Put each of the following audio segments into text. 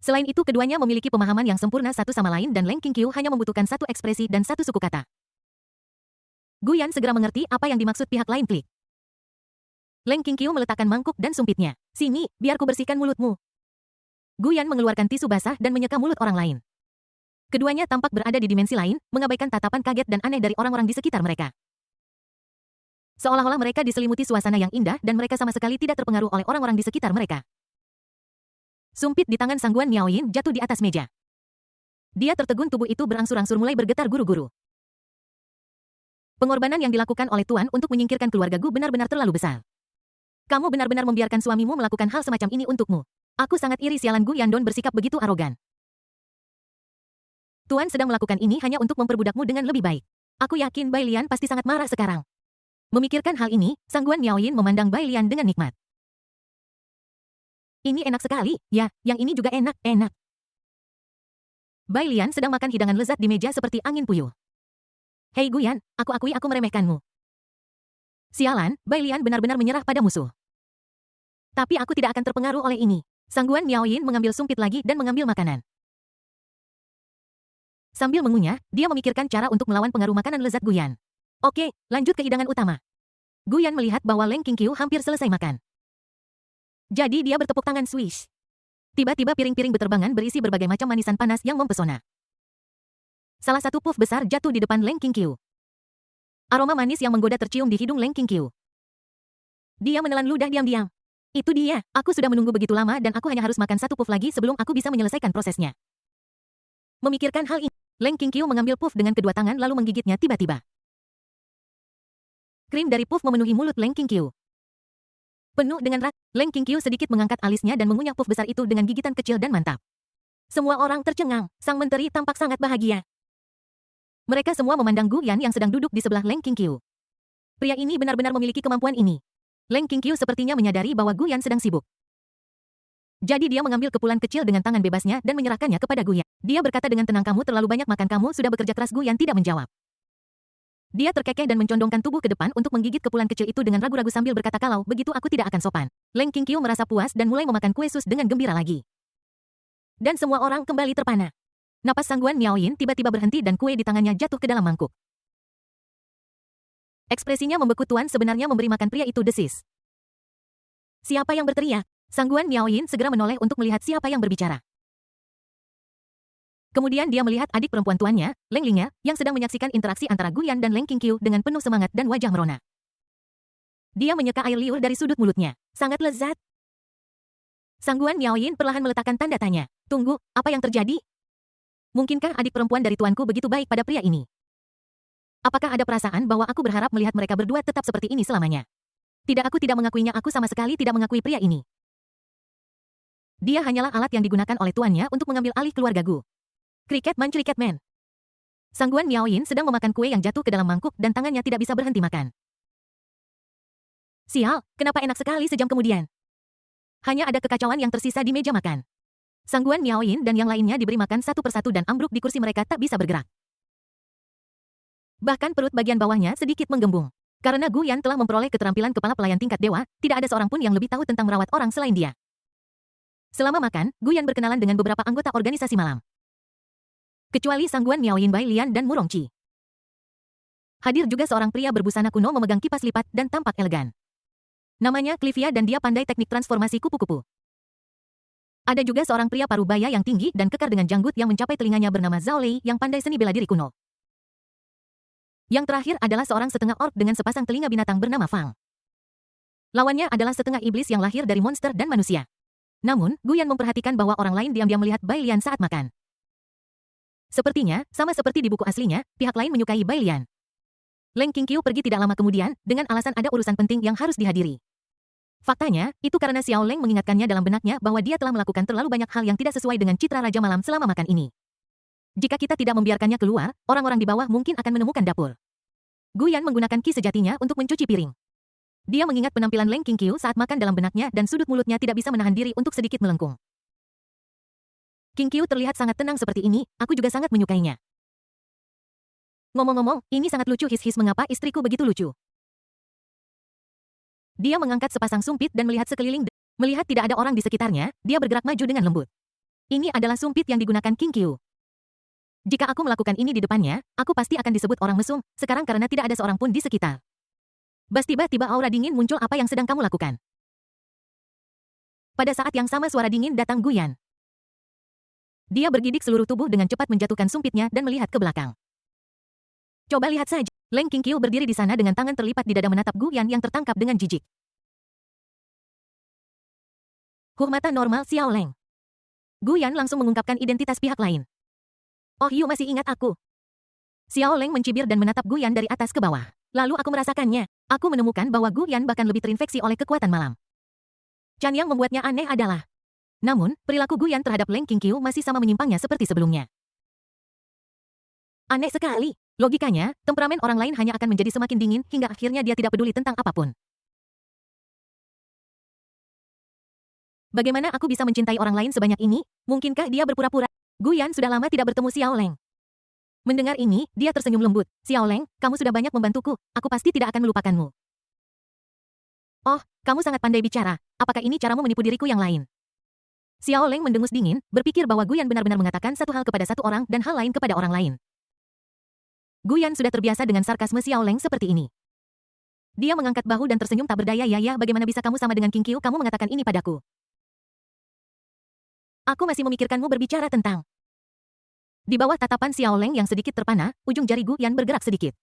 Selain itu keduanya memiliki pemahaman yang sempurna satu sama lain dan Leng Qingqiu hanya membutuhkan satu ekspresi dan satu suku kata. Guyan segera mengerti apa yang dimaksud pihak lain klik. Leng Qingqiu meletakkan mangkuk dan sumpitnya. Sini, biar ku bersihkan mulutmu. Guyan mengeluarkan tisu basah dan menyeka mulut orang lain. Keduanya tampak berada di dimensi lain, mengabaikan tatapan kaget dan aneh dari orang-orang di sekitar mereka. Seolah-olah mereka diselimuti suasana yang indah dan mereka sama sekali tidak terpengaruh oleh orang-orang di sekitar mereka. Sumpit di tangan Sangguan Miaoyin jatuh di atas meja. Dia tertegun, tubuh itu berangsur-angsur mulai bergetar guru-guru. Pengorbanan yang dilakukan oleh Tuan untuk menyingkirkan keluarga Gu benar-benar terlalu besar. Kamu benar-benar membiarkan suamimu melakukan hal semacam ini untukmu. Aku sangat iri sialan Gu Yandon bersikap begitu arogan. Tuan sedang melakukan ini hanya untuk memperbudakmu dengan lebih baik. Aku yakin Bai Lian pasti sangat marah sekarang. Memikirkan hal ini, Sangguan Miaoyin memandang Bai Lian dengan nikmat. Ini enak sekali, ya, yang ini juga enak. Bai Lian sedang makan hidangan lezat di meja seperti angin puyuh. Hei Guyan, aku akui aku meremehkanmu. Sialan, Bai Lian benar-benar menyerah pada musuh. Tapi aku tidak akan terpengaruh oleh ini. Sangguan Miaoyin mengambil sumpit lagi dan mengambil makanan. Sambil mengunyah, dia memikirkan cara untuk melawan pengaruh makanan lezat Guyan. Oke, lanjut ke hidangan utama. Guyan melihat bahwa Leng Qingqiu hampir selesai makan. Jadi dia bertepuk tangan swish. Tiba-tiba piring-piring beterbangan berisi berbagai macam manisan panas yang mempesona. Salah satu puff besar jatuh di depan Leng Qingqiu. Aroma manis yang menggoda tercium di hidung Leng Qingqiu. Dia menelan ludah diam-diam. Itu dia, aku sudah menunggu begitu lama dan aku hanya harus makan satu puff lagi sebelum aku bisa menyelesaikan prosesnya. Memikirkan hal ini, Leng Qingqiu mengambil puff dengan kedua tangan lalu menggigitnya tiba-tiba. Krim dari puff memenuhi mulut Leng Qingqiu. Penuh dengan rak, Leng Qingqiu sedikit mengangkat alisnya dan mengunyah puff besar itu dengan gigitan kecil dan mantap. Semua orang tercengang, sang menteri tampak sangat bahagia. Mereka semua memandang Guyan yang sedang duduk di sebelah Leng Qingqiu. Pria ini benar-benar memiliki kemampuan ini. Leng Qingqiu sepertinya menyadari bahwa Guyan sedang sibuk. Jadi dia mengambil kepulan kecil dengan tangan bebasnya dan menyerahkannya kepada Guyan. Dia berkata dengan tenang, kamu terlalu banyak makan, kamu sudah bekerja keras. Guyan tidak menjawab. Dia terkekeh dan mencondongkan tubuh ke depan untuk menggigit kepulan kecil itu dengan ragu-ragu sambil berkata, kalau begitu aku tidak akan sopan. Leng Qingqiu merasa puas dan mulai memakan kue sus dengan gembira lagi. Dan semua orang kembali terpana. Napas Sangguan Miaoyin tiba-tiba berhenti dan kue di tangannya jatuh ke dalam mangkuk. Ekspresinya membeku. Tuan sebenarnya memberi makan pria itu, desis. Siapa yang berteriak? Sangguan Miaoyin segera menoleh untuk melihat siapa yang berbicara. Kemudian dia melihat adik perempuan tuannya, Leng Lingya, yang sedang menyaksikan interaksi antara Guyan dan Leng Qingqiu dengan penuh semangat dan wajah merona. Dia menyeka air liur dari sudut mulutnya. Sangat lezat. Sangguan Miaoyin perlahan meletakkan tanda tanya. Tunggu, apa yang terjadi? Mungkinkah adik perempuan dari tuanku begitu baik pada pria ini? Apakah ada perasaan bahwa aku berharap melihat mereka berdua tetap seperti ini selamanya? Tidak, aku tidak mengakuinya, aku sama sekali tidak mengakui pria ini. Dia hanyalah alat yang digunakan oleh tuannya untuk mengambil alih keluarga Gu. Kriket man. Sangguan Miaoyin sedang memakan kue yang jatuh ke dalam mangkuk dan tangannya tidak bisa berhenti makan. Sial, kenapa enak sekali sejam kemudian? Hanya ada kekacauan yang tersisa di meja makan. Sangguan Miaoyin dan yang lainnya diberi makan satu persatu dan ambruk di kursi mereka tak bisa bergerak. Bahkan perut bagian bawahnya sedikit menggembung. Karena Guyan telah memperoleh keterampilan kepala pelayan tingkat dewa, tidak ada seorang pun yang lebih tahu tentang merawat orang selain dia. Selama makan, Guyan berkenalan dengan beberapa anggota organisasi malam. Kecuali Sangguan Miaoyin, Bai Lian dan Murongqi. Hadir juga seorang pria berbusana kuno memegang kipas lipat dan tampak elegan. Namanya Clivia dan dia pandai teknik transformasi kupu-kupu. Ada juga seorang pria parubaya yang tinggi dan kekar dengan janggut yang mencapai telinganya bernama Zhao Lei yang pandai seni bela diri kuno. Yang terakhir adalah seorang setengah orc dengan sepasang telinga binatang bernama Fang. Lawannya adalah setengah iblis yang lahir dari monster dan manusia. Namun, Guyan memperhatikan bahwa orang lain diam-diam melihat Bai Lian saat makan. Sepertinya, sama seperti di buku aslinya, pihak lain menyukai Bai Lian. Leng Qingqiu pergi tidak lama kemudian, dengan alasan ada urusan penting yang harus dihadiri. Faktanya, itu karena Xiao Leng mengingatkannya dalam benaknya bahwa dia telah melakukan terlalu banyak hal yang tidak sesuai dengan citra Raja Malam selama makan ini. Jika kita tidak membiarkannya keluar, orang-orang di bawah mungkin akan menemukan dapur. Guyan menggunakan ki sejatinya untuk mencuci piring. Dia mengingat penampilan Leng Qingqiu saat makan dalam benaknya dan sudut mulutnya tidak bisa menahan diri untuk sedikit melengkung. Qingqiu terlihat sangat tenang seperti ini, aku juga sangat menyukainya. Ngomong-ngomong, ini sangat lucu, his-his, mengapa istriku begitu lucu? Dia mengangkat sepasang sumpit dan melihat sekeliling. Melihat tidak ada orang di sekitarnya, dia bergerak maju dengan lembut. Ini adalah sumpit yang digunakan King Qiu. Jika aku melakukan ini di depannya, aku pasti akan disebut orang mesum, sekarang karena tidak ada seorang pun di sekitar. Bas tiba-tiba aura dingin muncul apa yang sedang kamu lakukan. Pada saat yang sama suara dingin datang Guyan. Dia bergidik seluruh tubuh dengan cepat menjatuhkan sumpitnya dan melihat ke belakang. Coba lihat saja. Leng King Qiu berdiri di sana dengan tangan terlipat di dada menatap Guyan yang tertangkap dengan jijik. Mata normal Xiao Leng. Guyan langsung mengungkapkan identitas pihak lain. Oh, you masih ingat aku? Xiao Leng mencibir dan menatap Guyan dari atas ke bawah. Lalu aku merasakannya. Aku menemukan bahwa Guyan bahkan lebih terinfeksi oleh kekuatan malam. Chan yang membuatnya aneh adalah. Namun, perilaku Guyan terhadap Leng King Qiu masih sama menyimpangnya seperti sebelumnya. Aneh sekali. Logikanya, temperamen orang lain hanya akan menjadi semakin dingin hingga akhirnya dia tidak peduli tentang apapun. Bagaimana aku bisa mencintai orang lain sebanyak ini? Mungkinkah dia berpura-pura? Guyan sudah lama tidak bertemu Xiao Leng. Mendengar ini, dia tersenyum lembut. Xiao Leng, kamu sudah banyak membantuku. Aku pasti tidak akan melupakanmu. Oh, kamu sangat pandai bicara. Apakah ini caramu menipu diriku yang lain? Xiao Leng mendengus dingin, berpikir bahwa Guyan benar-benar mengatakan satu hal kepada satu orang dan hal lain kepada orang lain. Guyan sudah terbiasa dengan sarkasme Xiao Leng seperti ini. Dia mengangkat bahu dan tersenyum tak berdaya. Ya, bagaimana bisa kamu sama dengan King Qiu? Kamu mengatakan ini padaku. Aku masih memikirkanmu berbicara tentang. Di bawah tatapan Xiao Leng yang sedikit terpana, ujung jari Guyan bergerak sedikit.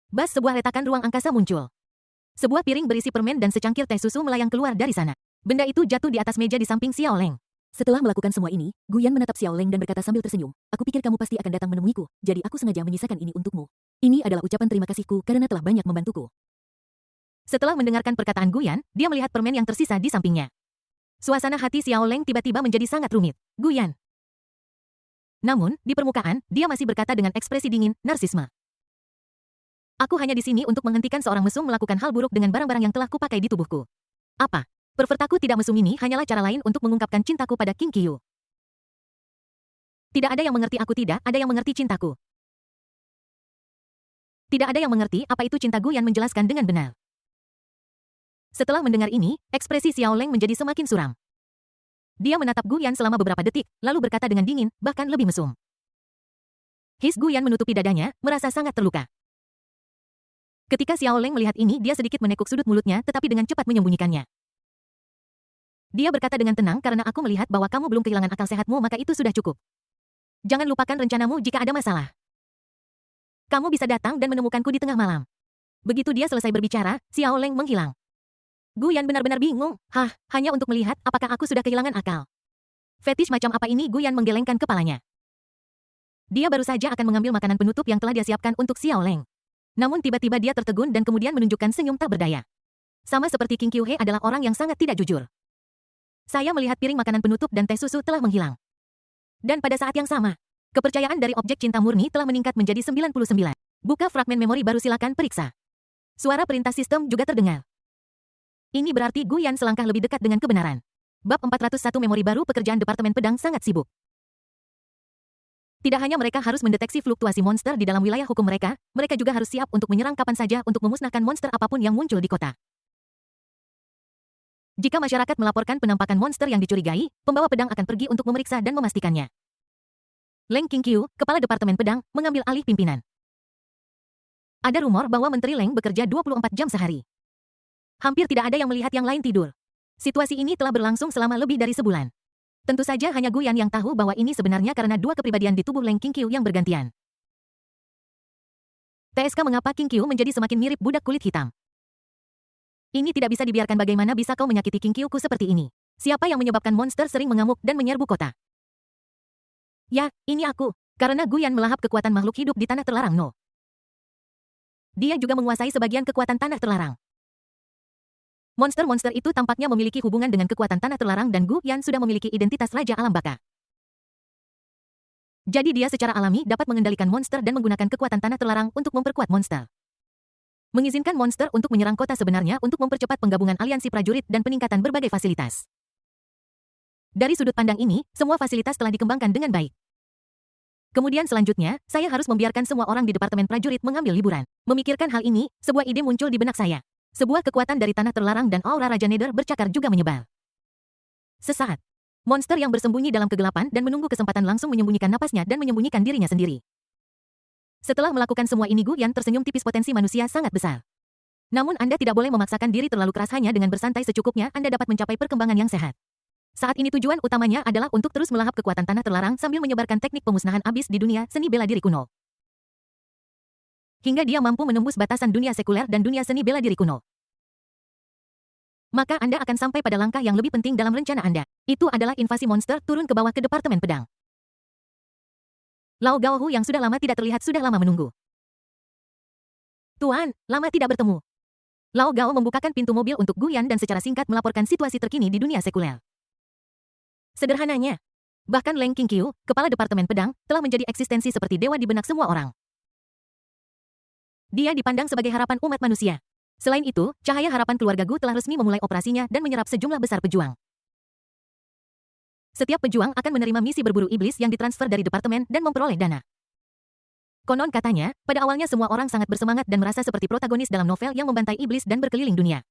Bas sebuah retakan ruang angkasa muncul. Sebuah piring berisi permen dan secangkir teh susu melayang keluar dari sana. Benda itu jatuh di atas meja di samping Xiao Leng. Setelah melakukan semua ini, Guyan menatap Xiao Leng dan berkata sambil tersenyum, aku pikir kamu pasti akan datang menemuiku, jadi aku sengaja menyisakan ini untukmu. Ini adalah ucapan terima kasihku karena telah banyak membantuku. Setelah mendengarkan perkataan Guyan, dia melihat permen yang tersisa di sampingnya. Suasana hati Xiao Leng tiba-tiba menjadi sangat rumit. Guyan. Namun, di permukaan, dia masih berkata dengan ekspresi dingin, narsisme. Aku hanya di sini untuk menghentikan seorang mesum melakukan hal buruk dengan barang-barang yang telah kupakai di tubuhku. Apa? Pervertaku tidak mesum ini hanyalah cara lain untuk mengungkapkan cintaku pada King Qiu. Tidak ada yang mengerti aku, tidak ada yang mengerti cintaku. Tidak ada yang mengerti apa itu cinta. Guyan menjelaskan dengan benar. Setelah mendengar ini, ekspresi Xiao Leng menjadi semakin suram. Dia menatap Guyan selama beberapa detik, lalu berkata dengan dingin, bahkan lebih mesum. Guyan menutupi dadanya, merasa sangat terluka. Ketika Xiao Leng melihat ini, dia sedikit menekuk sudut mulutnya, tetapi dengan cepat menyembunyikannya. Dia berkata dengan tenang, karena aku melihat bahwa kamu belum kehilangan akal sehatmu, maka itu sudah cukup. Jangan lupakan rencanamu jika ada masalah. Kamu bisa datang dan menemukanku di tengah malam. Begitu dia selesai berbicara, Xiao Leng menghilang. Guyan benar-benar bingung. Hanya untuk melihat apakah aku sudah kehilangan akal. Fetish macam apa ini? Guyan menggelengkan kepalanya. Dia baru saja akan mengambil makanan penutup yang telah dia siapkan untuk Xiao Leng. Namun tiba-tiba dia tertegun dan kemudian menunjukkan senyum tak berdaya. Sama seperti King Qiu He adalah orang yang sangat tidak jujur. Saya melihat piring makanan penutup dan teh susu telah menghilang. Dan pada saat yang sama, kepercayaan dari objek cinta murni telah meningkat menjadi 99. Buka fragmen memori baru, silakan periksa. Suara perintah sistem juga terdengar. Ini berarti Guyan selangkah lebih dekat dengan kebenaran. Bab 401 memori baru, pekerjaan Departemen Pedang sangat sibuk. Tidak hanya mereka harus mendeteksi fluktuasi monster di dalam wilayah hukum mereka, mereka juga harus siap untuk menyerang kapan saja untuk memusnahkan monster apapun yang muncul di kota. Jika masyarakat melaporkan penampakan monster yang dicurigai, pembawa pedang akan pergi untuk memeriksa dan memastikannya. Leng King Qiu, kepala Departemen Pedang, mengambil alih pimpinan. Ada rumor bahwa Menteri Leng bekerja 24 jam sehari. Hampir tidak ada yang melihat yang lain tidur. Situasi ini telah berlangsung selama lebih dari sebulan. Tentu saja hanya Guyan yang tahu bahwa ini sebenarnya karena dua kepribadian di tubuh Leng King Qiu yang bergantian. TSK, mengapa King Qiu menjadi semakin mirip budak kulit hitam? Ini tidak bisa dibiarkan. Bagaimana bisa kau menyakiti King Qiu ku seperti ini? Siapa yang menyebabkan monster sering mengamuk dan menyerbu kota? Ya, ini aku. Karena Guyan melahap kekuatan makhluk hidup di tanah terlarang No. Dia juga menguasai sebagian kekuatan tanah terlarang. Monster-monster itu tampaknya memiliki hubungan dengan kekuatan tanah terlarang dan Guyan sudah memiliki identitas Raja Alam Baka. Jadi dia secara alami dapat mengendalikan monster dan menggunakan kekuatan tanah terlarang untuk memperkuat monster. Mengizinkan monster untuk menyerang kota sebenarnya untuk mempercepat penggabungan aliansi prajurit dan peningkatan berbagai fasilitas. Dari sudut pandang ini, semua fasilitas telah dikembangkan dengan baik. Kemudian selanjutnya, saya harus membiarkan semua orang di Departemen Prajurit mengambil liburan. Memikirkan hal ini, sebuah ide muncul di benak saya. Sebuah kekuatan dari tanah terlarang dan aura Raja Nether bercakar juga menyebar. Sesaat. Monster yang bersembunyi dalam kegelapan dan menunggu kesempatan langsung menyembunyikan napasnya dan menyembunyikan dirinya sendiri. Setelah melakukan semua ini Gu Yan tersenyum tipis, potensi manusia sangat besar. Namun Anda tidak boleh memaksakan diri terlalu keras, hanya dengan bersantai secukupnya Anda dapat mencapai perkembangan yang sehat. Saat ini tujuan utamanya adalah untuk terus melahap kekuatan tanah terlarang sambil menyebarkan teknik pemusnahan abis di dunia seni bela diri kuno. Hingga dia mampu menembus batasan dunia sekuler dan dunia seni bela diri kuno. Maka Anda akan sampai pada langkah yang lebih penting dalam rencana Anda. Itu adalah invasi monster turun ke bawah ke Departemen Pedang. Lao Gaohu yang sudah lama tidak terlihat sudah lama menunggu. Tuan, lama tidak bertemu. Lao Gao membukakan pintu mobil untuk Gu Yan dan secara singkat melaporkan situasi terkini di dunia sekuler. Sederhananya, bahkan Leng Qingqiu, kepala Departemen Pedang, telah menjadi eksistensi seperti dewa di benak semua orang. Dia dipandang sebagai harapan umat manusia. Selain itu, cahaya harapan keluarga Gu telah resmi memulai operasinya dan menyerap sejumlah besar pejuang. Setiap pejuang akan menerima misi berburu iblis yang ditransfer dari departemen dan memperoleh dana. Konon katanya, pada awalnya semua orang sangat bersemangat dan merasa seperti protagonis dalam novel yang membantai iblis dan berkeliling dunia.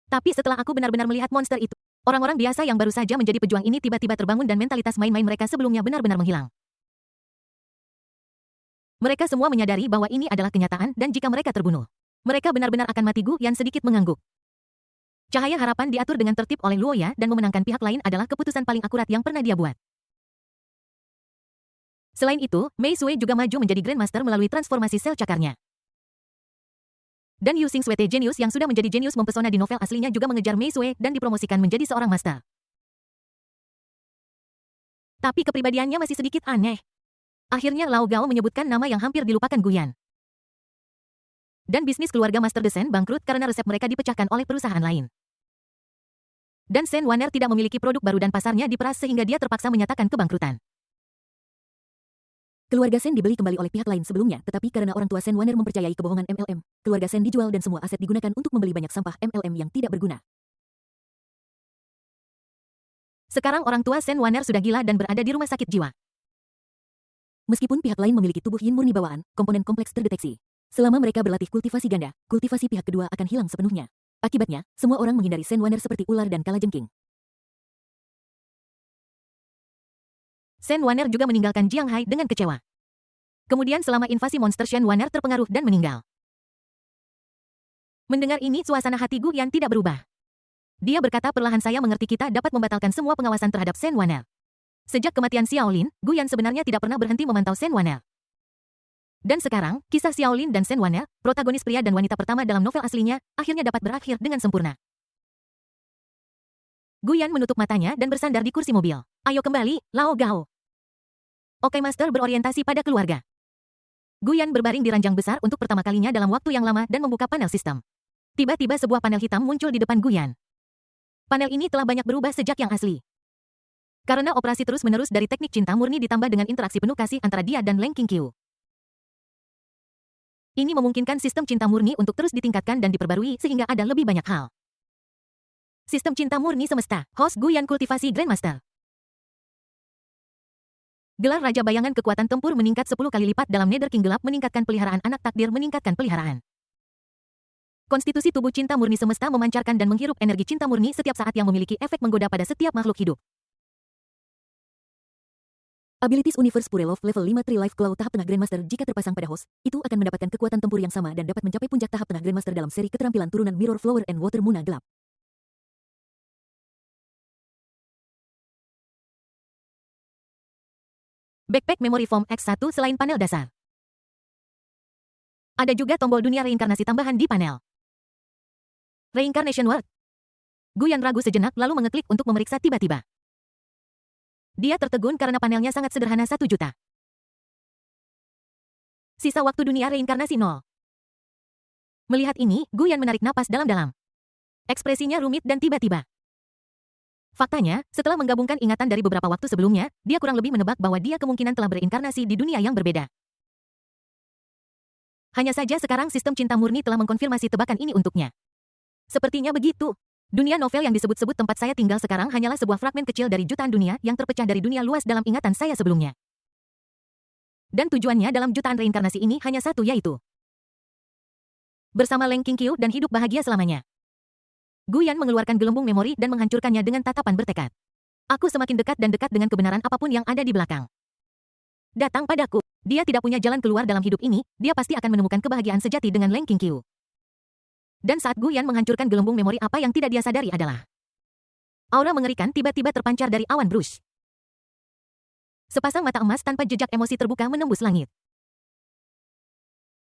Tapi setelah aku benar-benar melihat monster itu, orang-orang biasa yang baru saja menjadi pejuang ini tiba-tiba terbangun dan mentalitas main-main mereka sebelumnya benar-benar menghilang. Mereka semua menyadari bahwa ini adalah kenyataan dan jika mereka terbunuh, mereka benar-benar akan mati. Gu Yan sedikit mengangguk. Cahaya harapan diatur dengan tertib oleh Luoya dan memenangkan pihak lain adalah keputusan paling akurat yang pernah dia buat. Selain itu, Mei Sui juga maju menjadi Grandmaster melalui transformasi sel cakarnya. Dan Yu Xing Swete Genius yang sudah menjadi jenius mempesona di novel aslinya juga mengejar Mei Sui dan dipromosikan menjadi seorang master. Tapi kepribadiannya masih sedikit aneh. Akhirnya Lao Gao menyebutkan nama yang hampir dilupakan Gu Yan. Dan bisnis keluarga Master Desen bangkrut karena resep mereka dipecahkan oleh perusahaan lain. Dan Sen Wan'er tidak memiliki produk baru dan pasarnya diperas sehingga dia terpaksa menyatakan kebangkrutan. Keluarga Sen dibeli kembali oleh pihak lain sebelumnya, tetapi karena orang tua Sen Wan'er mempercayai kebohongan MLM, keluarga Sen dijual dan semua aset digunakan untuk membeli banyak sampah MLM yang tidak berguna. Sekarang orang tua Sen Wan'er sudah gila dan berada di rumah sakit jiwa. Meskipun pihak lain memiliki tubuh yin murni bawaan, komponen kompleks terdeteksi. Selama mereka berlatih kultivasi ganda, kultivasi pihak kedua akan hilang sepenuhnya. Akibatnya, semua orang menghindari Sen Wan'er seperti ular dan kalajengking. Sen Wan'er juga meninggalkan Jiang Hai dengan kecewa. Kemudian selama invasi monster Shen Wan'er terpengaruh dan meninggal. Mendengar ini suasana hati Gu Yan tidak berubah. Dia berkata, perlahan saya mengerti kita dapat membatalkan semua pengawasan terhadap Sen Wan'er. Sejak kematian Xiaolin, Gu Yan sebenarnya tidak pernah berhenti memantau Sen Wan'er. Dan sekarang, kisah Xiaolin dan Sen Wan'er, protagonis pria dan wanita pertama dalam novel aslinya, akhirnya dapat berakhir dengan sempurna. Gu Yan menutup matanya dan bersandar di kursi mobil. Ayo kembali, Lao Gao. Oke Master berorientasi pada keluarga. Gu Yan berbaring di ranjang besar untuk pertama kalinya dalam waktu yang lama dan membuka panel sistem. Tiba-tiba sebuah panel hitam muncul di depan Gu Yan. Panel ini telah banyak berubah sejak yang asli. Karena operasi terus-menerus dari teknik cinta murni ditambah dengan interaksi penuh kasih antara dia dan Leng Qingqiu. Ini memungkinkan sistem cinta murni untuk terus ditingkatkan dan diperbarui sehingga ada lebih banyak hal. Sistem cinta murni semesta, host Gu Yan kultivasi Grandmaster. Gelar Raja Bayangan kekuatan tempur meningkat 10 kali lipat dalam Nether King gelap meningkatkan peliharaan anak takdir meningkatkan peliharaan. Konstitusi tubuh cinta murni semesta memancarkan dan menghirup energi cinta murni setiap saat yang memiliki efek menggoda pada setiap makhluk hidup. Abilities Universe Pure Love level 5 Tree Life Claw tahap tengah Grandmaster jika terpasang pada host, itu akan mendapatkan kekuatan tempur yang sama dan dapat mencapai puncak tahap tengah Grandmaster dalam seri keterampilan turunan Mirror Flower and Water Muna gelap. Backpack Memory Foam X1 selain panel dasar. Ada juga tombol dunia reinkarnasi tambahan di panel. Reincarnation World. Gu Yan ragu sejenak lalu mengeklik untuk memeriksa tiba-tiba. Dia tertegun karena panelnya sangat sederhana 1 juta. Sisa waktu dunia reinkarnasi 0. Melihat ini, Gu Yan menarik napas dalam-dalam. Ekspresinya rumit dan tiba-tiba. Faktanya, setelah menggabungkan ingatan dari beberapa waktu sebelumnya, dia kurang lebih menebak bahwa dia kemungkinan telah berinkarnasi di dunia yang berbeda. Hanya saja sekarang sistem cinta murni telah mengkonfirmasi tebakan ini untuknya. Sepertinya begitu. Dunia novel yang disebut-sebut tempat saya tinggal sekarang hanyalah sebuah fragmen kecil dari jutaan dunia yang terpecah dari dunia luas dalam ingatan saya sebelumnya. Dan tujuannya dalam jutaan reinkarnasi ini hanya satu, yaitu bersama Leng Qingqiu dan hidup bahagia selamanya. Guyan mengeluarkan gelembung memori dan menghancurkannya dengan tatapan bertekad. Aku semakin dekat dan dekat dengan kebenaran apapun yang ada di belakang. Datang padaku. Dia tidak punya jalan keluar dalam hidup ini, dia pasti akan menemukan kebahagiaan sejati dengan Leng Qingqiu. Dan saat Guyan menghancurkan gelembung memori, apa yang tidak dia sadari adalah aura mengerikan tiba-tiba terpancar dari awan brush. Sepasang mata emas tanpa jejak emosi terbuka menembus langit.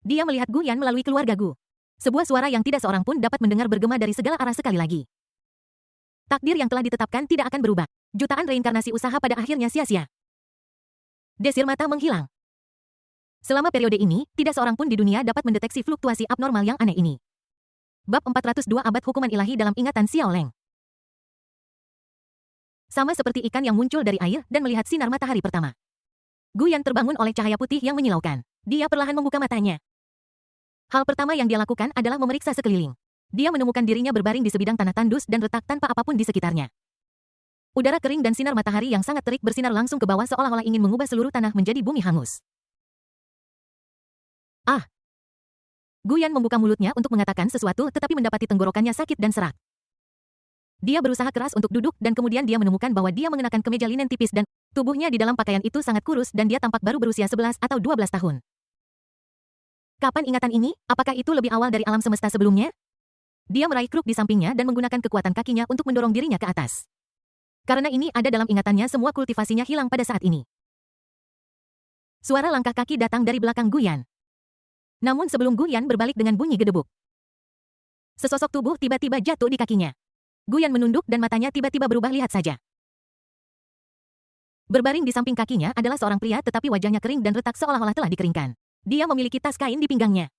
Dia melihat Guyan melalui keluarga Gu. Sebuah suara yang tidak seorang pun dapat mendengar bergema dari segala arah sekali lagi. Takdir yang telah ditetapkan tidak akan berubah. Jutaan reinkarnasi usaha pada akhirnya sia-sia. Desir mata menghilang. Selama periode ini, tidak seorang pun di dunia dapat mendeteksi fluktuasi abnormal yang aneh ini. Bab 402 Abad Hukuman Ilahi dalam ingatan Xiao Leng. Sama seperti ikan yang muncul dari air dan melihat sinar matahari pertama. Guyan terbangun oleh cahaya putih yang menyilaukan. Dia perlahan membuka matanya. Hal pertama yang dia lakukan adalah memeriksa sekeliling. Dia menemukan dirinya berbaring di sebidang tanah tandus dan retak tanpa apapun di sekitarnya. Udara kering dan sinar matahari yang sangat terik bersinar langsung ke bawah seolah-olah ingin mengubah seluruh tanah menjadi bumi hangus. Ah! Guyan membuka mulutnya untuk mengatakan sesuatu tetapi mendapati tenggorokannya sakit dan serak. Dia berusaha keras untuk duduk dan kemudian dia menemukan bahwa dia mengenakan kemeja linen tipis dan tubuhnya di dalam pakaian itu sangat kurus dan dia tampak baru berusia 11 atau 12 tahun. Kapan ingatan ini? Apakah itu lebih awal dari alam semesta sebelumnya? Dia meraih kruk di sampingnya dan menggunakan kekuatan kakinya untuk mendorong dirinya ke atas. Karena ini ada dalam ingatannya, semua kultivasinya hilang pada saat ini. Suara langkah kaki datang dari belakang Guyan. Namun sebelum Guyan berbalik dengan bunyi gedebuk, sesosok tubuh tiba-tiba jatuh di kakinya. Guyan menunduk dan matanya tiba-tiba berubah, lihat saja. Berbaring di samping kakinya adalah seorang pria tetapi wajahnya kering dan retak seolah-olah telah dikeringkan. Dia memiliki tas kain di pinggangnya.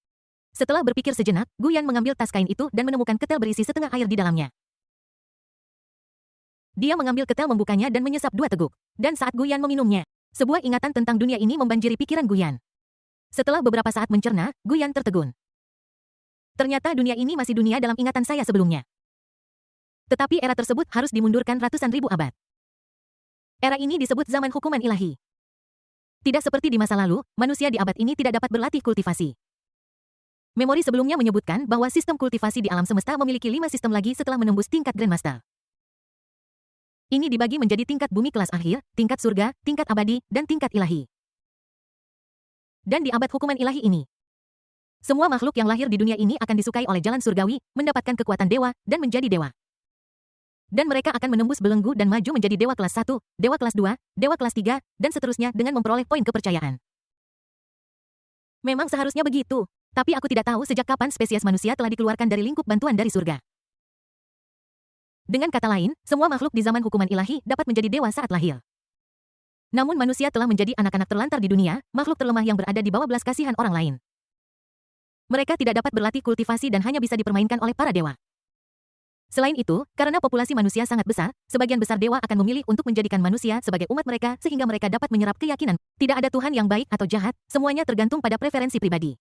Setelah berpikir sejenak, Guyan mengambil tas kain itu dan menemukan ketel berisi setengah air di dalamnya. Dia mengambil ketel, membukanya dan menyesap 2 teguk. Dan saat Guyan meminumnya, sebuah ingatan tentang dunia ini membanjiri pikiran Guyan. Setelah beberapa saat mencerna, Guyan tertegun. Ternyata dunia ini masih dunia dalam ingatan saya sebelumnya. Tetapi era tersebut harus dimundurkan ratusan ribu abad. Era ini disebut zaman hukuman ilahi. Tidak seperti di masa lalu, manusia di abad ini tidak dapat berlatih kultivasi. Memori sebelumnya menyebutkan bahwa sistem kultivasi di alam semesta memiliki 5 sistem lagi setelah menembus tingkat Grandmaster. Ini dibagi menjadi tingkat bumi kelas akhir, tingkat surga, tingkat abadi, dan tingkat ilahi. Dan di abad hukuman ilahi ini, semua makhluk yang lahir di dunia ini akan disukai oleh jalan surgawi, mendapatkan kekuatan dewa, dan menjadi dewa. Dan mereka akan menembus belenggu dan maju menjadi dewa kelas 1, dewa kelas 2, dewa kelas 3, dan seterusnya dengan memperoleh poin kepercayaan. Memang seharusnya begitu, tapi aku tidak tahu sejak kapan spesies manusia telah dikeluarkan dari lingkup bantuan dari surga. Dengan kata lain, semua makhluk di zaman hukuman ilahi dapat menjadi dewa saat lahir. Namun manusia telah menjadi anak-anak terlantar di dunia, makhluk terlemah yang berada di bawah belas kasihan orang lain. Mereka tidak dapat berlatih kultivasi dan hanya bisa dipermainkan oleh para dewa. Selain itu, karena populasi manusia sangat besar, sebagian besar dewa akan memilih untuk menjadikan manusia sebagai umat mereka sehingga mereka dapat menyerap keyakinan. Tidak ada Tuhan yang baik atau jahat, semuanya tergantung pada preferensi pribadi.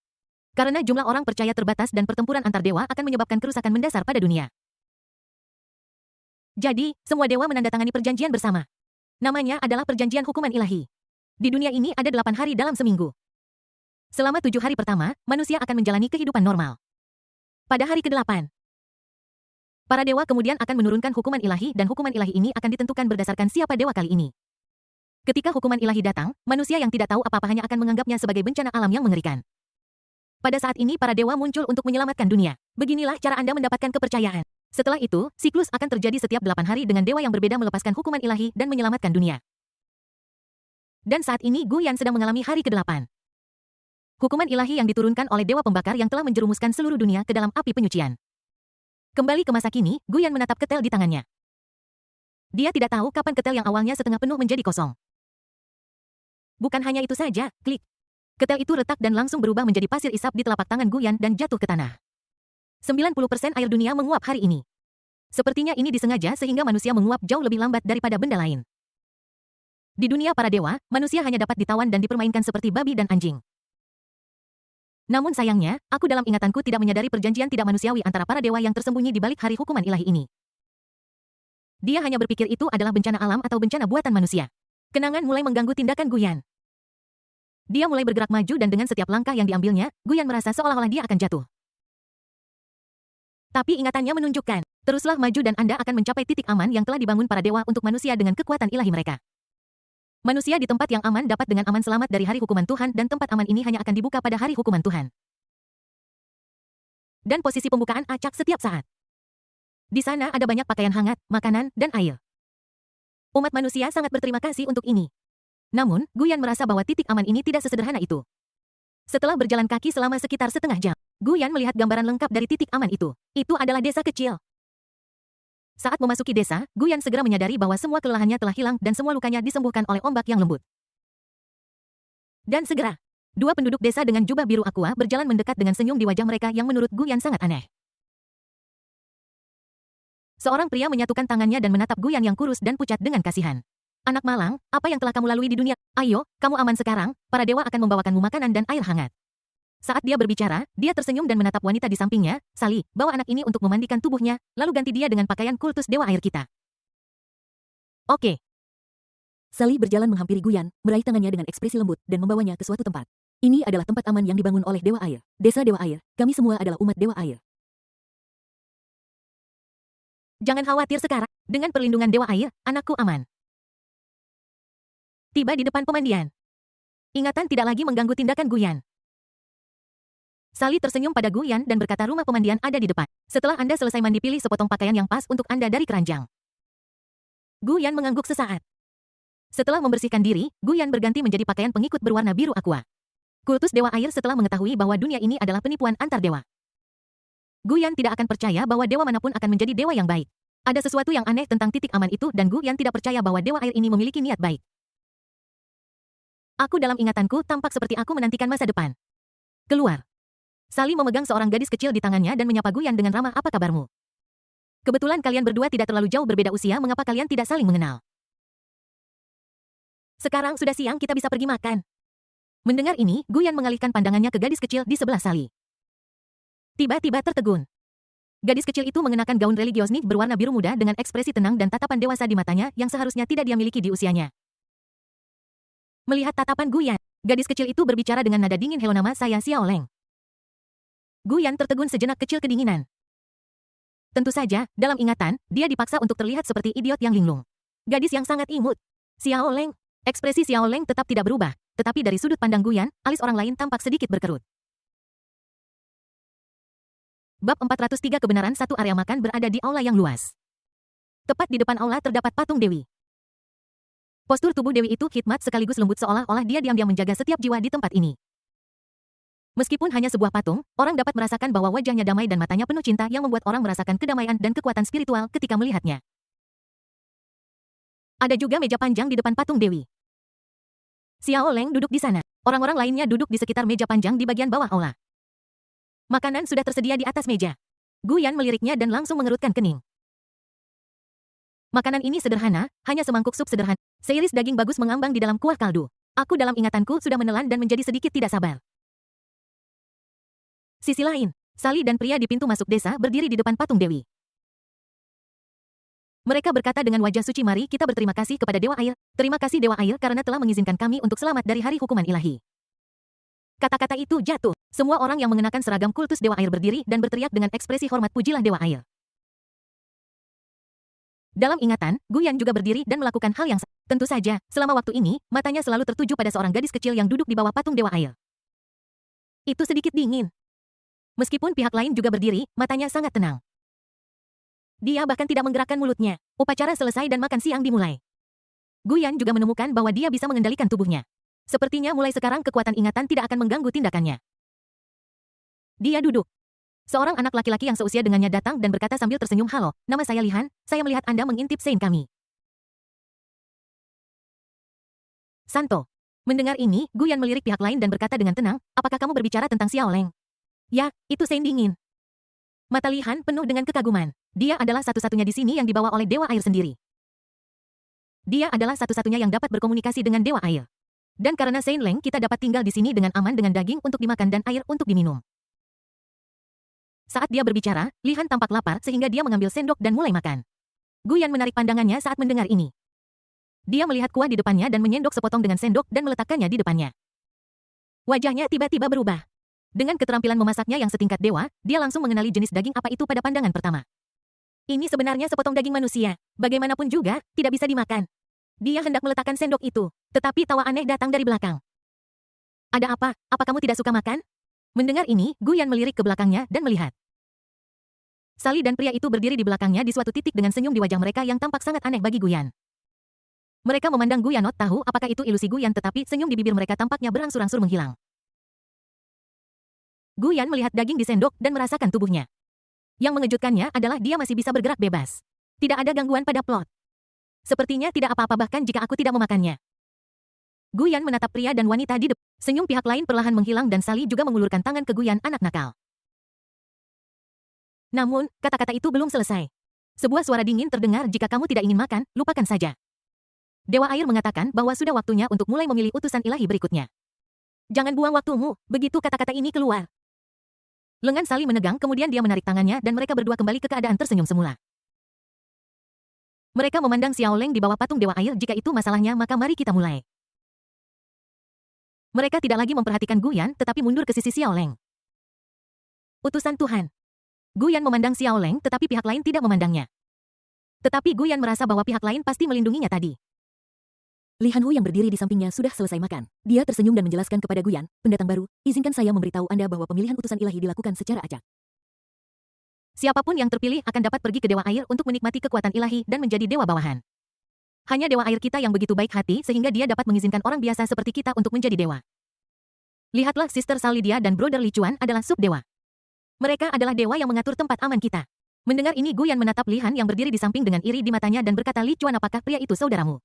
Karena jumlah orang percaya terbatas dan pertempuran antar dewa akan menyebabkan kerusakan mendasar pada dunia. Jadi, semua dewa menandatangani perjanjian bersama. Namanya adalah perjanjian hukuman ilahi. Di dunia ini ada 8 hari dalam seminggu. Selama 7 hari pertama, manusia akan menjalani kehidupan normal. Pada hari ke-8, para dewa kemudian akan menurunkan hukuman ilahi dan hukuman ilahi ini akan ditentukan berdasarkan siapa dewa kali ini. Ketika hukuman ilahi datang, manusia yang tidak tahu apa-apa hanya akan menganggapnya sebagai bencana alam yang mengerikan. Pada saat ini para dewa muncul untuk menyelamatkan dunia. Beginilah cara Anda mendapatkan kepercayaan. Setelah itu, siklus akan terjadi setiap 8 hari dengan dewa yang berbeda melepaskan hukuman ilahi dan menyelamatkan dunia. Dan saat ini Guyan sedang mengalami hari ke-8. Hukuman ilahi yang diturunkan oleh dewa pembakar yang telah menjerumuskan seluruh dunia ke dalam api penyucian. Kembali ke masa kini, Guyan menatap ketel di tangannya. Dia tidak tahu kapan ketel yang awalnya setengah penuh menjadi kosong. Bukan hanya itu saja, klik. Ketel itu retak dan langsung berubah menjadi pasir isap di telapak tangan Guyan dan jatuh ke tanah. 90% air dunia menguap hari ini. Sepertinya ini disengaja sehingga manusia menguap jauh lebih lambat daripada benda lain. Di dunia para dewa, manusia hanya dapat ditawan dan dipermainkan seperti babi dan anjing. Namun sayangnya, aku dalam ingatanku tidak menyadari perjanjian tidak manusiawi antara para dewa yang tersembunyi di balik hari hukuman ilahi ini. Dia hanya berpikir itu adalah bencana alam atau bencana buatan manusia. Kenangan mulai mengganggu tindakan Guyan. Dia mulai bergerak maju dan dengan setiap langkah yang diambilnya, Guyan merasa seolah-olah dia akan jatuh. Tapi ingatannya menunjukkan, Teruslah maju dan Anda akan mencapai titik aman yang telah dibangun para dewa untuk manusia dengan kekuatan ilahi mereka. Manusia di tempat yang aman dapat dengan aman selamat dari hari hukuman Tuhan dan tempat aman ini hanya akan dibuka pada hari hukuman Tuhan. Dan posisi pembukaan acak setiap saat. Di sana ada banyak pakaian hangat, makanan, dan air. Umat manusia sangat berterima kasih untuk ini. Namun, Guyan merasa bahwa titik aman ini tidak sesederhana itu. Setelah berjalan kaki selama sekitar setengah jam, Guyan melihat gambaran lengkap dari titik aman itu. Itu adalah desa kecil. Saat memasuki desa, Guyan segera menyadari bahwa semua kelelahannya telah hilang dan semua lukanya disembuhkan oleh ombak yang lembut. Dan segera, dua penduduk desa dengan jubah biru aqua berjalan mendekat dengan senyum di wajah mereka yang menurut Guyan sangat aneh. Seorang pria menyatukan tangannya dan menatap Guyan yang kurus dan pucat dengan kasihan. Anak malang, apa yang telah kamu lalui di dunia? Ayo, kamu aman sekarang, para dewa akan membawakanmu makanan dan air hangat. Saat dia berbicara, dia tersenyum dan menatap wanita di sampingnya. Sally, bawa anak ini untuk memandikan tubuhnya, lalu ganti dia dengan pakaian kultus dewa air kita. Oke. Sally berjalan menghampiri Guyan, meraih tangannya dengan ekspresi lembut, dan membawanya ke suatu tempat. Ini adalah tempat aman yang dibangun oleh Dewa Air. Desa Dewa Air, kami semua adalah umat Dewa Air. Jangan khawatir sekarang, dengan perlindungan Dewa Air, anakku aman. Tiba di depan pemandian. Ingatan tidak lagi mengganggu tindakan Guyan. Sally tersenyum pada Guyan dan berkata rumah pemandian ada di depan. Setelah Anda selesai mandi pilih sepotong pakaian yang pas untuk Anda dari keranjang. Guyan mengangguk sesaat. Setelah membersihkan diri, Guyan berganti menjadi pakaian pengikut berwarna biru aqua. Kultus Dewa Air setelah mengetahui bahwa dunia ini adalah penipuan antar dewa. Guyan tidak akan percaya bahwa dewa manapun akan menjadi dewa yang baik. Ada sesuatu yang aneh tentang titik aman itu dan Guyan tidak percaya bahwa Dewa Air ini memiliki niat baik. Aku dalam ingatanku tampak seperti aku menantikan masa depan. Keluar. Sally memegang seorang gadis kecil di tangannya dan menyapa Guyan dengan ramah, apa kabarmu? Kebetulan kalian berdua tidak terlalu jauh berbeda usia, mengapa kalian tidak saling mengenal? Sekarang sudah siang, kita bisa pergi makan. Mendengar ini, Guyan mengalihkan pandangannya ke gadis kecil di sebelah Sally. Tiba-tiba tertegun. Gadis kecil itu mengenakan gaun religiosnik berwarna biru muda dengan ekspresi tenang dan tatapan dewasa di matanya yang seharusnya tidak dia miliki di usianya. Melihat tatapan Guyan, gadis kecil itu berbicara dengan nada dingin, "Hello, nama saya Xiao Leng." Guyan tertegun sejenak kecil kedinginan. Tentu saja, dalam ingatan, dia dipaksa untuk terlihat seperti idiot yang linglung. Gadis yang sangat imut. Xiao Leng. Ekspresi Xiao Leng tetap tidak berubah, tetapi dari sudut pandang Guyan, alis orang lain tampak sedikit berkerut. Bab 403 Kebenaran. Satu area makan berada di aula yang luas. Tepat di depan aula terdapat patung Dewi. Postur tubuh Dewi itu khidmat sekaligus lembut seolah-olah dia diam-diam menjaga setiap jiwa di tempat ini. Meskipun hanya sebuah patung, orang dapat merasakan bahwa wajahnya damai dan matanya penuh cinta yang membuat orang merasakan kedamaian dan kekuatan spiritual ketika melihatnya. Ada juga meja panjang di depan patung Dewi. Xiao Leng duduk di sana. Orang-orang lainnya duduk di sekitar meja panjang di bagian bawah aula. Makanan sudah tersedia di atas meja. Guyan meliriknya dan langsung mengerutkan kening. Makanan ini sederhana, hanya semangkuk sup sederhana. Seiris daging bagus mengambang di dalam kuah kaldu. Aku dalam ingatanku sudah menelan dan menjadi sedikit tidak sabar. Sisi lain, Sally dan pria di pintu masuk desa berdiri di depan patung Dewi. Mereka berkata dengan wajah suci, "Mari kita berterima kasih kepada Dewa Air. Terima kasih Dewa Air karena telah mengizinkan kami untuk selamat dari hari hukuman ilahi." Kata-kata itu jatuh. Semua orang yang mengenakan seragam kultus Dewa Air berdiri dan berteriak dengan ekspresi hormat, "Pujilah Dewa Air." Dalam ingatan, Guyan juga berdiri dan melakukan hal yang sama. Tentu saja, selama waktu ini, matanya selalu tertuju pada seorang gadis kecil yang duduk di bawah patung Dewa Air. Itu sedikit dingin. Meskipun pihak lain juga berdiri, matanya sangat tenang. Dia bahkan tidak menggerakkan mulutnya. Upacara selesai dan makan siang dimulai. Guyan juga menemukan bahwa dia bisa mengendalikan tubuhnya. Sepertinya mulai sekarang kekuatan ingatan tidak akan mengganggu tindakannya. Dia duduk. Seorang anak laki-laki yang seusia dengannya datang dan berkata sambil tersenyum, "Halo, nama saya Lihan, saya melihat Anda mengintip sein kami." Santo. Mendengar ini, Guyan melirik pihak lain dan berkata dengan tenang, "Apakah kamu berbicara tentang Xiao Leng?" "Ya, itu sein dingin." Mata Lihan penuh dengan kekaguman. Dia adalah satu-satunya di sini yang dibawa oleh Dewa Air sendiri. Dia adalah satu-satunya yang dapat berkomunikasi dengan Dewa Air. Dan karena Sein Leng, kita dapat tinggal di sini dengan aman dengan daging untuk dimakan dan air untuk diminum. Saat dia berbicara, Lihan tampak lapar sehingga dia mengambil sendok dan mulai makan. Guyan menarik pandangannya saat mendengar ini. Dia melihat kuah di depannya dan menyendok sepotong dengan sendok dan meletakkannya di depannya. Wajahnya tiba-tiba berubah. Dengan keterampilan memasaknya yang setingkat dewa, dia langsung mengenali jenis daging apa itu pada pandangan pertama. Ini sebenarnya sepotong daging manusia. Bagaimanapun juga, tidak bisa dimakan. Dia hendak meletakkan sendok itu, tetapi tawa aneh datang dari belakang. Ada apa? Apa kamu tidak suka makan? Mendengar ini, Guyan melirik ke belakangnya dan melihat. Sally dan pria itu berdiri di belakangnya di suatu titik dengan senyum di wajah mereka yang tampak sangat aneh bagi Guyan. Mereka memandang Guyan, not tahu apakah itu ilusi Guyan, tetapi senyum di bibir mereka tampaknya berangsur-angsur menghilang. Guyan melihat daging di sendok dan merasakan tubuhnya. Yang mengejutkannya adalah dia masih bisa bergerak bebas. Tidak ada gangguan pada plot. Sepertinya tidak apa-apa bahkan jika aku tidak memakannya. Guyan menatap pria dan wanita di depan. Senyum pihak lain perlahan menghilang dan Sally juga mengulurkan tangan ke Guyan, anak nakal. Namun, kata-kata itu belum selesai. Sebuah suara dingin terdengar, jika kamu tidak ingin makan, lupakan saja. Dewa Air mengatakan bahwa sudah waktunya untuk mulai memilih utusan ilahi berikutnya. Jangan buang waktumu, begitu kata-kata ini keluar. Lengan Sally menegang, kemudian dia menarik tangannya dan mereka berdua kembali ke keadaan tersenyum semula. Mereka memandang Xiao Leng di bawah patung Dewa Air. Jika itu masalahnya, maka mari kita mulai. Mereka tidak lagi memperhatikan Guyan, tetapi mundur ke sisi Xiao Leng. Utusan Tuhan. Guyan memandang Xiao Leng, tetapi pihak lain tidak memandangnya. Tetapi Guyan merasa bahwa pihak lain pasti melindunginya tadi. Li Hanhu yang berdiri di sampingnya sudah selesai makan. Dia tersenyum dan menjelaskan kepada Guyan, pendatang baru, izinkan saya memberitahu Anda bahwa pemilihan utusan ilahi dilakukan secara acak. Siapapun yang terpilih akan dapat pergi ke Dewa Air untuk menikmati kekuatan ilahi dan menjadi dewa bawahan. Hanya Dewa Air kita yang begitu baik hati sehingga dia dapat mengizinkan orang biasa seperti kita untuk menjadi dewa. Lihatlah, Sister Salidia dan Brother Li Chuan adalah sub-dewa. Mereka adalah dewa yang mengatur tempat aman kita. Mendengar ini, Guyan menatap Li Han yang berdiri di samping dengan iri di matanya dan berkata, Li Chuan, apakah pria itu saudaramu?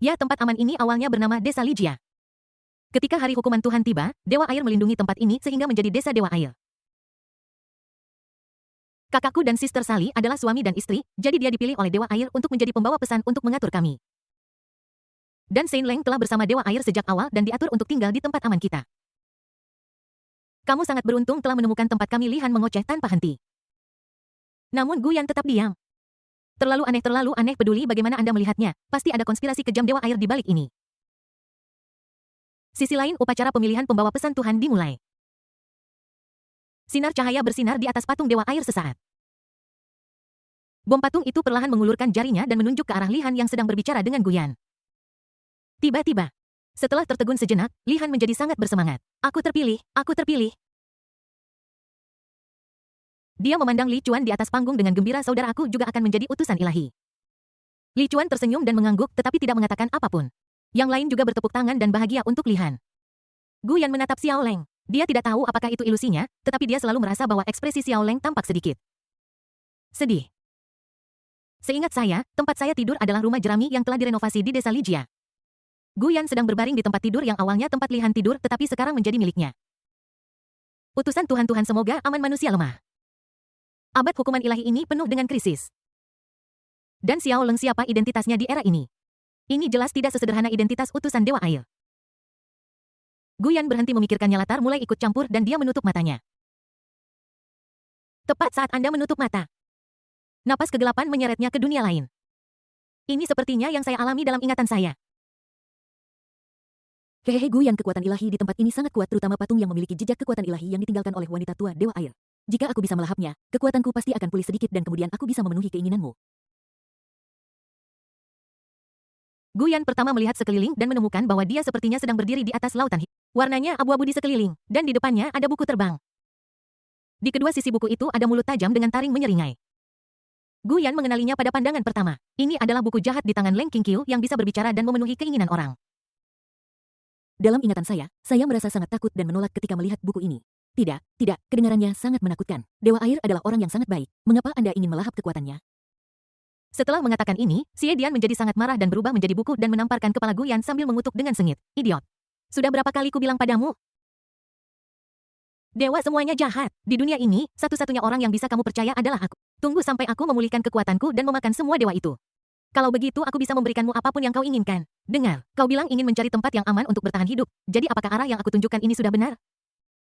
Ya, tempat aman ini awalnya bernama Desa Lijia. Ketika hari hukuman Tuhan tiba, Dewa Air melindungi tempat ini sehingga menjadi Desa Dewa Air. Kakakku dan Sister Sally adalah suami dan istri, jadi dia dipilih oleh Dewa Air untuk menjadi pembawa pesan untuk mengatur kami. Dan Saint Leng telah bersama Dewa Air sejak awal dan diatur untuk tinggal di tempat aman kita. Kamu sangat beruntung telah menemukan tempat kami. Li Han mengoceh tanpa henti. Namun Guyan tetap diam. Terlalu aneh, peduli bagaimana Anda melihatnya, pasti ada konspirasi kejam Dewa Air di balik ini. Sisi lain, upacara pemilihan pembawa pesan Tuhan dimulai. Sinar cahaya bersinar di atas patung Dewa Air sesaat. Bom patung itu perlahan mengulurkan jarinya dan menunjuk ke arah Li Han yang sedang berbicara dengan Guyan. Tiba-tiba, setelah tertegun sejenak, Li Han menjadi sangat bersemangat. Aku terpilih, aku terpilih. Dia memandang Li Chuan di atas panggung dengan gembira. Saudaraku juga akan menjadi utusan ilahi. Li Chuan tersenyum dan mengangguk tetapi tidak mengatakan apapun. Yang lain juga bertepuk tangan dan bahagia untuk Li Han. Guyan menatap Xiao Leng. Dia tidak tahu apakah itu ilusinya, tetapi dia selalu merasa bahwa ekspresi Xiao Leng tampak sedikit sedih. Seingat saya, tempat saya tidur adalah rumah jerami yang telah direnovasi di Desa Lijia. Guyan sedang berbaring di tempat tidur yang awalnya tempat Li Han tidur tetapi sekarang menjadi miliknya. Utusan Tuhan, semoga aman manusia lemah. Abad hukuman ilahi ini penuh dengan krisis. Dan Xiao Leng, siapa identitasnya di era ini? Ini jelas tidak sesederhana identitas utusan Dewa Air. Guyan berhenti memikirkannya, latar mulai ikut campur dan dia menutup matanya. Tepat saat Anda menutup mata, napas kegelapan menyeretnya ke dunia lain. Ini sepertinya yang saya alami dalam ingatan saya. Hehehe, Guyan, kekuatan ilahi di tempat ini sangat kuat, terutama patung yang memiliki jejak kekuatan ilahi yang ditinggalkan oleh wanita tua Dewa Air. Jika aku bisa melahapnya, kekuatanku pasti akan pulih sedikit dan kemudian aku bisa memenuhi keinginanmu. Guyan pertama melihat sekeliling dan menemukan bahwa dia sepertinya sedang berdiri di atas lautan hitam. Warnanya abu-abu di sekeliling, dan di depannya ada buku terbang. Di kedua sisi buku itu ada mulut tajam dengan taring menyeringai. Guyan mengenalinya pada pandangan pertama. Ini adalah buku jahat di tangan Leng Qingqiu yang bisa berbicara dan memenuhi keinginan orang. Dalam ingatan saya merasa sangat takut dan menolak ketika melihat buku ini. Tidak, kedengarannya sangat menakutkan. Dewa Air adalah orang yang sangat baik. Mengapa Anda ingin melahap kekuatannya? Setelah mengatakan ini, Xie Dian menjadi sangat marah dan berubah menjadi buku dan menamparkan kepala Guyan sambil mengutuk dengan sengit. Idiot. Sudah berapa kali ku bilang padamu? Dewa semuanya jahat. Di dunia ini, satu-satunya orang yang bisa kamu percaya adalah aku. Tunggu sampai aku memulihkan kekuatanku dan memakan semua dewa itu. Kalau begitu aku bisa memberikanmu apapun yang kau inginkan. Dengar, kau bilang ingin mencari tempat yang aman untuk bertahan hidup. Jadi apakah arah yang aku tunjukkan ini sudah benar?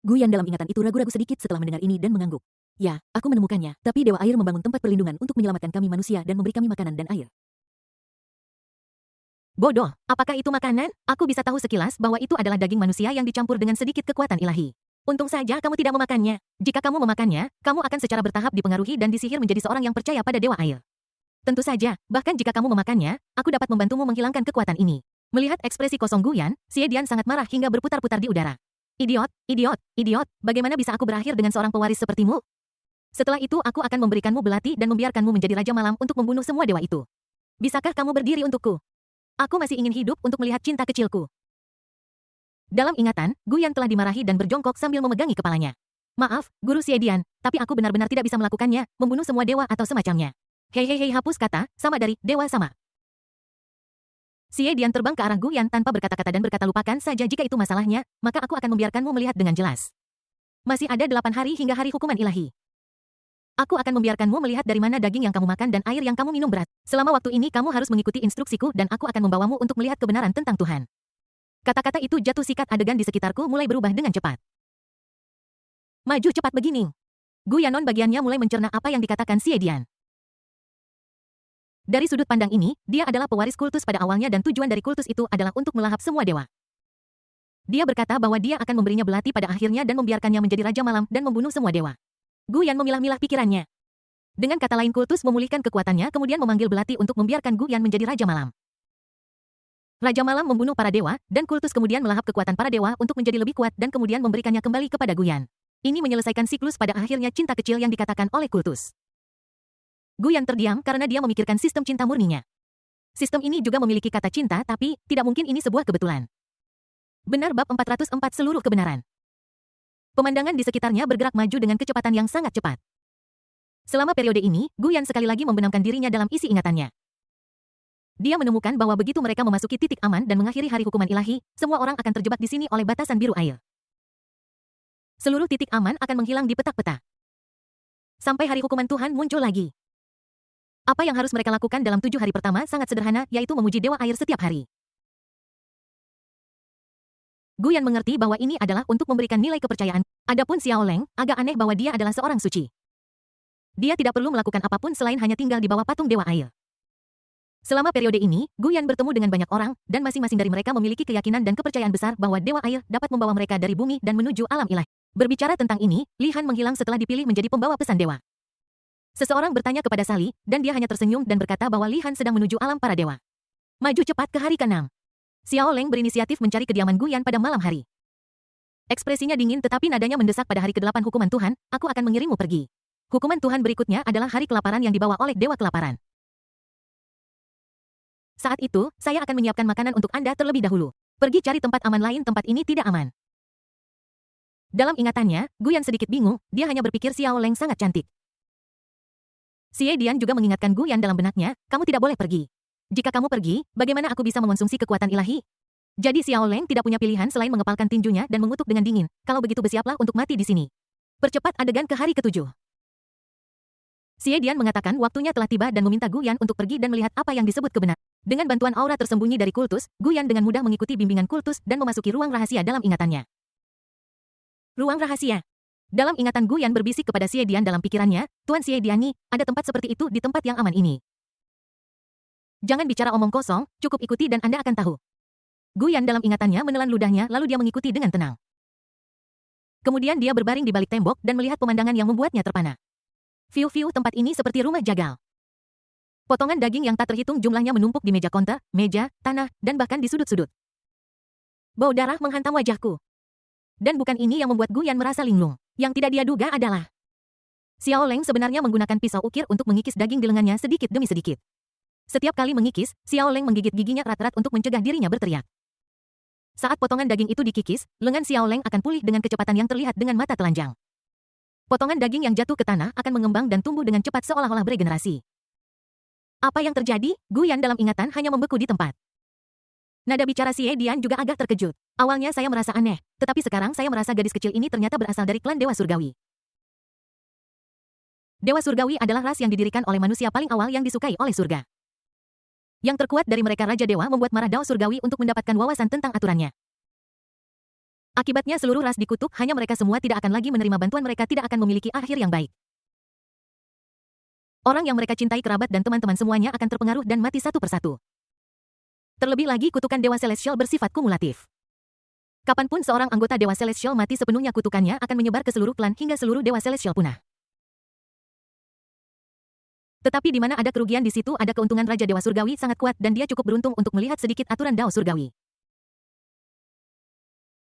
Guyan dalam ingatan itu ragu-ragu sedikit setelah mendengar ini dan mengangguk. Ya, aku menemukannya, tapi Dewa Air membangun tempat perlindungan untuk menyelamatkan kami manusia dan memberi kami makanan dan air. Bodoh, apakah itu makanan? Aku bisa tahu sekilas bahwa itu adalah daging manusia yang dicampur dengan sedikit kekuatan ilahi. Untung saja kamu tidak memakannya. Jika kamu memakannya, kamu akan secara bertahap dipengaruhi dan disihir menjadi seorang yang percaya pada Dewa Air. Tentu saja, bahkan jika kamu memakannya, aku dapat membantumu menghilangkan kekuatan ini. Melihat ekspresi kosong Guyan, Xie Dian sangat marah hingga berputar-putar di udara. Idiot, idiot, idiot, bagaimana bisa aku berakhir dengan seorang pewaris sepertimu? Setelah itu aku akan memberikanmu belati dan membiarkanmu menjadi Raja Malam untuk membunuh semua dewa itu. Bisakah kamu berdiri untukku? Aku masih ingin hidup untuk melihat cinta kecilku. Dalam ingatan, Guyan telah dimarahi dan berjongkok sambil memegangi kepalanya. Maaf, Guru Xie Dian, tapi aku benar-benar tidak bisa melakukannya, membunuh semua dewa atau semacamnya. Hei hapus kata, sama dari, dewa sama. Xie Dian terbang ke arah Guyan tanpa berkata-kata dan berkata lupakan saja jika itu masalahnya, maka aku akan membiarkanmu melihat dengan jelas. Masih ada 8 hari hingga hari hukuman ilahi. Aku akan membiarkanmu melihat dari mana daging yang kamu makan dan air yang kamu minum berat. Selama waktu ini kamu harus mengikuti instruksiku dan aku akan membawamu untuk melihat kebenaran tentang Tuhan. Kata-kata itu jatuh sikat adegan di sekitarku mulai berubah dengan cepat. Maju cepat begini. Gu Yanon bagiannya mulai mencerna apa yang dikatakan Xie Dian. Dari sudut pandang ini, dia adalah pewaris kultus pada awalnya dan tujuan dari kultus itu adalah untuk melahap semua dewa. Dia berkata bahwa dia akan memberinya belati pada akhirnya dan membiarkannya menjadi Raja Malam dan membunuh semua dewa. Guyan memilah-milah pikirannya. Dengan kata lain kultus memulihkan kekuatannya kemudian memanggil belati untuk membiarkan Guyan menjadi Raja Malam. Raja Malam membunuh para dewa, dan kultus kemudian melahap kekuatan para dewa untuk menjadi lebih kuat dan kemudian memberikannya kembali kepada Guyan. Ini menyelesaikan siklus pada akhirnya cinta kecil yang dikatakan oleh kultus. Guyan terdiam karena dia memikirkan sistem cinta murninya. Sistem ini juga memiliki kata cinta tapi, tidak mungkin ini sebuah kebetulan. Benar bab 404 seluruh kebenaran. Pemandangan di sekitarnya bergerak maju dengan kecepatan yang sangat cepat. Selama periode ini, Guyan sekali lagi membenamkan dirinya dalam isi ingatannya. Dia menemukan bahwa begitu mereka memasuki titik aman dan mengakhiri hari hukuman ilahi, semua orang akan terjebak di sini oleh batasan biru air. Seluruh titik aman akan menghilang di petak peta. Sampai hari hukuman Tuhan muncul lagi. Apa yang harus mereka lakukan dalam 7 hari pertama sangat sederhana, yaitu memuji Dewa Air setiap hari. Guyan mengerti bahwa ini adalah untuk memberikan nilai kepercayaan. Adapun Xiao Leng, agak aneh bahwa dia adalah seorang suci. Dia tidak perlu melakukan apapun selain hanya tinggal di bawah patung Dewa Air. Selama periode ini, Guyan bertemu dengan banyak orang, dan masing-masing dari mereka memiliki keyakinan dan kepercayaan besar bahwa Dewa Air dapat membawa mereka dari bumi dan menuju alam ilahi. Berbicara tentang ini, Li Han menghilang setelah dipilih menjadi pembawa pesan dewa. Seseorang bertanya kepada Sally, dan dia hanya tersenyum dan berkata bahwa Li Han sedang menuju alam para dewa. Maju cepat ke hari ke-6. Xiao Leng berinisiatif mencari kediaman Guyan pada malam hari. Ekspresinya dingin tetapi nadanya mendesak pada hari ke-8 hukuman Tuhan, aku akan mengirimmu pergi. Hukuman Tuhan berikutnya adalah hari kelaparan yang dibawa oleh Dewa Kelaparan. Saat itu, saya akan menyiapkan makanan untuk Anda terlebih dahulu. Pergi cari tempat aman lain, tempat ini tidak aman. Dalam ingatannya, Guyan sedikit bingung, dia hanya berpikir Xiao Leng sangat cantik. Xie Dian juga mengingatkan Guyan dalam benaknya, kamu tidak boleh pergi. Jika kamu pergi, bagaimana aku bisa mengonsumsi kekuatan ilahi? Jadi Xiao Leng tidak punya pilihan selain mengepalkan tinjunya dan mengutuk dengan dingin. Kalau begitu bersiaplah untuk mati di sini. Percepat adegan ke hari ke-7. Xie Dian mengatakan waktunya telah tiba dan meminta Guyan untuk pergi dan melihat apa yang disebut kebenaran. Dengan bantuan aura tersembunyi dari kultus, Guyan dengan mudah mengikuti bimbingan kultus dan memasuki ruang rahasia dalam ingatannya. Ruang rahasia. Dalam ingatan Guyan berbisik kepada Xie Dian dalam pikirannya, Tuan Xie Dian, ada tempat seperti itu di tempat yang aman ini. Jangan bicara omong kosong, cukup ikuti dan Anda akan tahu. Guyan dalam ingatannya menelan ludahnya lalu dia mengikuti dengan tenang. Kemudian dia berbaring di balik tembok dan melihat pemandangan yang membuatnya terpana. View tempat ini seperti rumah jagal. Potongan daging yang tak terhitung jumlahnya menumpuk di meja konter, meja, tanah, dan bahkan di sudut-sudut. Bau darah menghantam wajahku. Dan bukan ini yang membuat Guyan merasa linglung. Yang tidak dia duga adalah Xiao Leng sebenarnya menggunakan pisau ukir untuk mengikis daging di lengannya sedikit demi sedikit. Setiap kali mengikis, Xiao Leng menggigit giginya erat-erat untuk mencegah dirinya berteriak. Saat potongan daging itu dikikis, lengan Xiao Leng akan pulih dengan kecepatan yang terlihat dengan mata telanjang. Potongan daging yang jatuh ke tanah akan mengembang dan tumbuh dengan cepat seolah-olah beregenerasi. Apa yang terjadi? Guyan dalam ingatan hanya membeku di tempat. Nada bicara Xie Dian juga agak terkejut. Awalnya saya merasa aneh, tetapi sekarang saya merasa gadis kecil ini ternyata berasal dari klan Dewa Surgawi. Dewa Surgawi adalah ras yang didirikan oleh manusia paling awal yang disukai oleh surga. Yang terkuat dari mereka Raja Dewa membuat marah Dao Surgawi untuk mendapatkan wawasan tentang aturannya. Akibatnya seluruh ras dikutuk, hanya mereka semua tidak akan lagi menerima bantuan, mereka tidak akan memiliki akhir yang baik. Orang yang mereka cintai, kerabat dan teman-teman semuanya akan terpengaruh dan mati satu persatu. Terlebih lagi kutukan Dewa Celestial bersifat kumulatif. Kapanpun seorang anggota Dewa Celestial mati sepenuhnya kutukannya akan menyebar ke seluruh klan hingga seluruh Dewa Celestial punah. Tetapi di mana ada kerugian di situ ada keuntungan Raja Dewa Surgawi sangat kuat dan dia cukup beruntung untuk melihat sedikit aturan Dao Surgawi.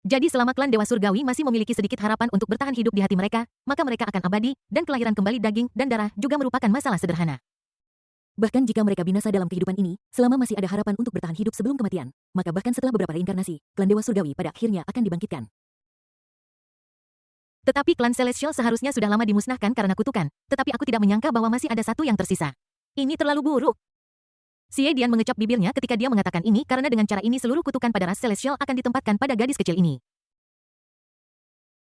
Jadi selama klan Dewa Surgawi masih memiliki sedikit harapan untuk bertahan hidup di hati mereka, maka mereka akan abadi, dan kelahiran kembali daging dan darah juga merupakan masalah sederhana. Bahkan jika mereka binasa dalam kehidupan ini, selama masih ada harapan untuk bertahan hidup sebelum kematian, maka bahkan setelah beberapa reinkarnasi, klan Dewa Surgawi pada akhirnya akan dibangkitkan. Tetapi klan Celestial seharusnya sudah lama dimusnahkan karena kutukan, tetapi aku tidak menyangka bahwa masih ada satu yang tersisa. Ini terlalu buruk. Xie Dian mengecap bibirnya ketika dia mengatakan ini karena dengan cara ini seluruh kutukan pada ras Celestial akan ditempatkan pada gadis kecil ini.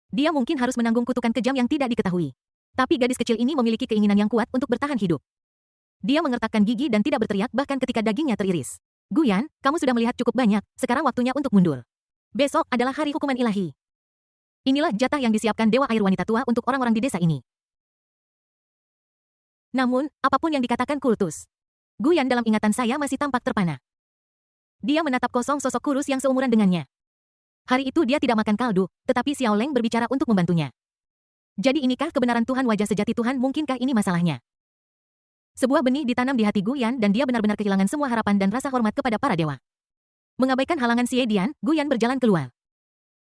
Dia mungkin harus menanggung kutukan kejam yang tidak diketahui. Tapi gadis kecil ini memiliki keinginan yang kuat untuk bertahan hidup. Dia mengertakkan gigi dan tidak berteriak bahkan ketika dagingnya teriris. Guyan, kamu sudah melihat cukup banyak, sekarang waktunya untuk mundur. Besok adalah hari hukuman ilahi. Inilah jatah yang disiapkan Dewa Air Wanita Tua untuk orang-orang di desa ini. Namun, apapun yang dikatakan kultus, Guyan dalam ingatan saya masih tampak terpana. Dia menatap kosong sosok kurus yang seumuran dengannya. Hari itu dia tidak makan kaldu, tetapi Xiao Leng berbicara untuk membantunya. Jadi inikah kebenaran Tuhan wajah sejati Tuhan, mungkinkah ini masalahnya? Sebuah benih ditanam di hati Guyan dan dia benar-benar kehilangan semua harapan dan rasa hormat kepada para dewa. Mengabaikan halangan Xie Dian, Guyan berjalan keluar.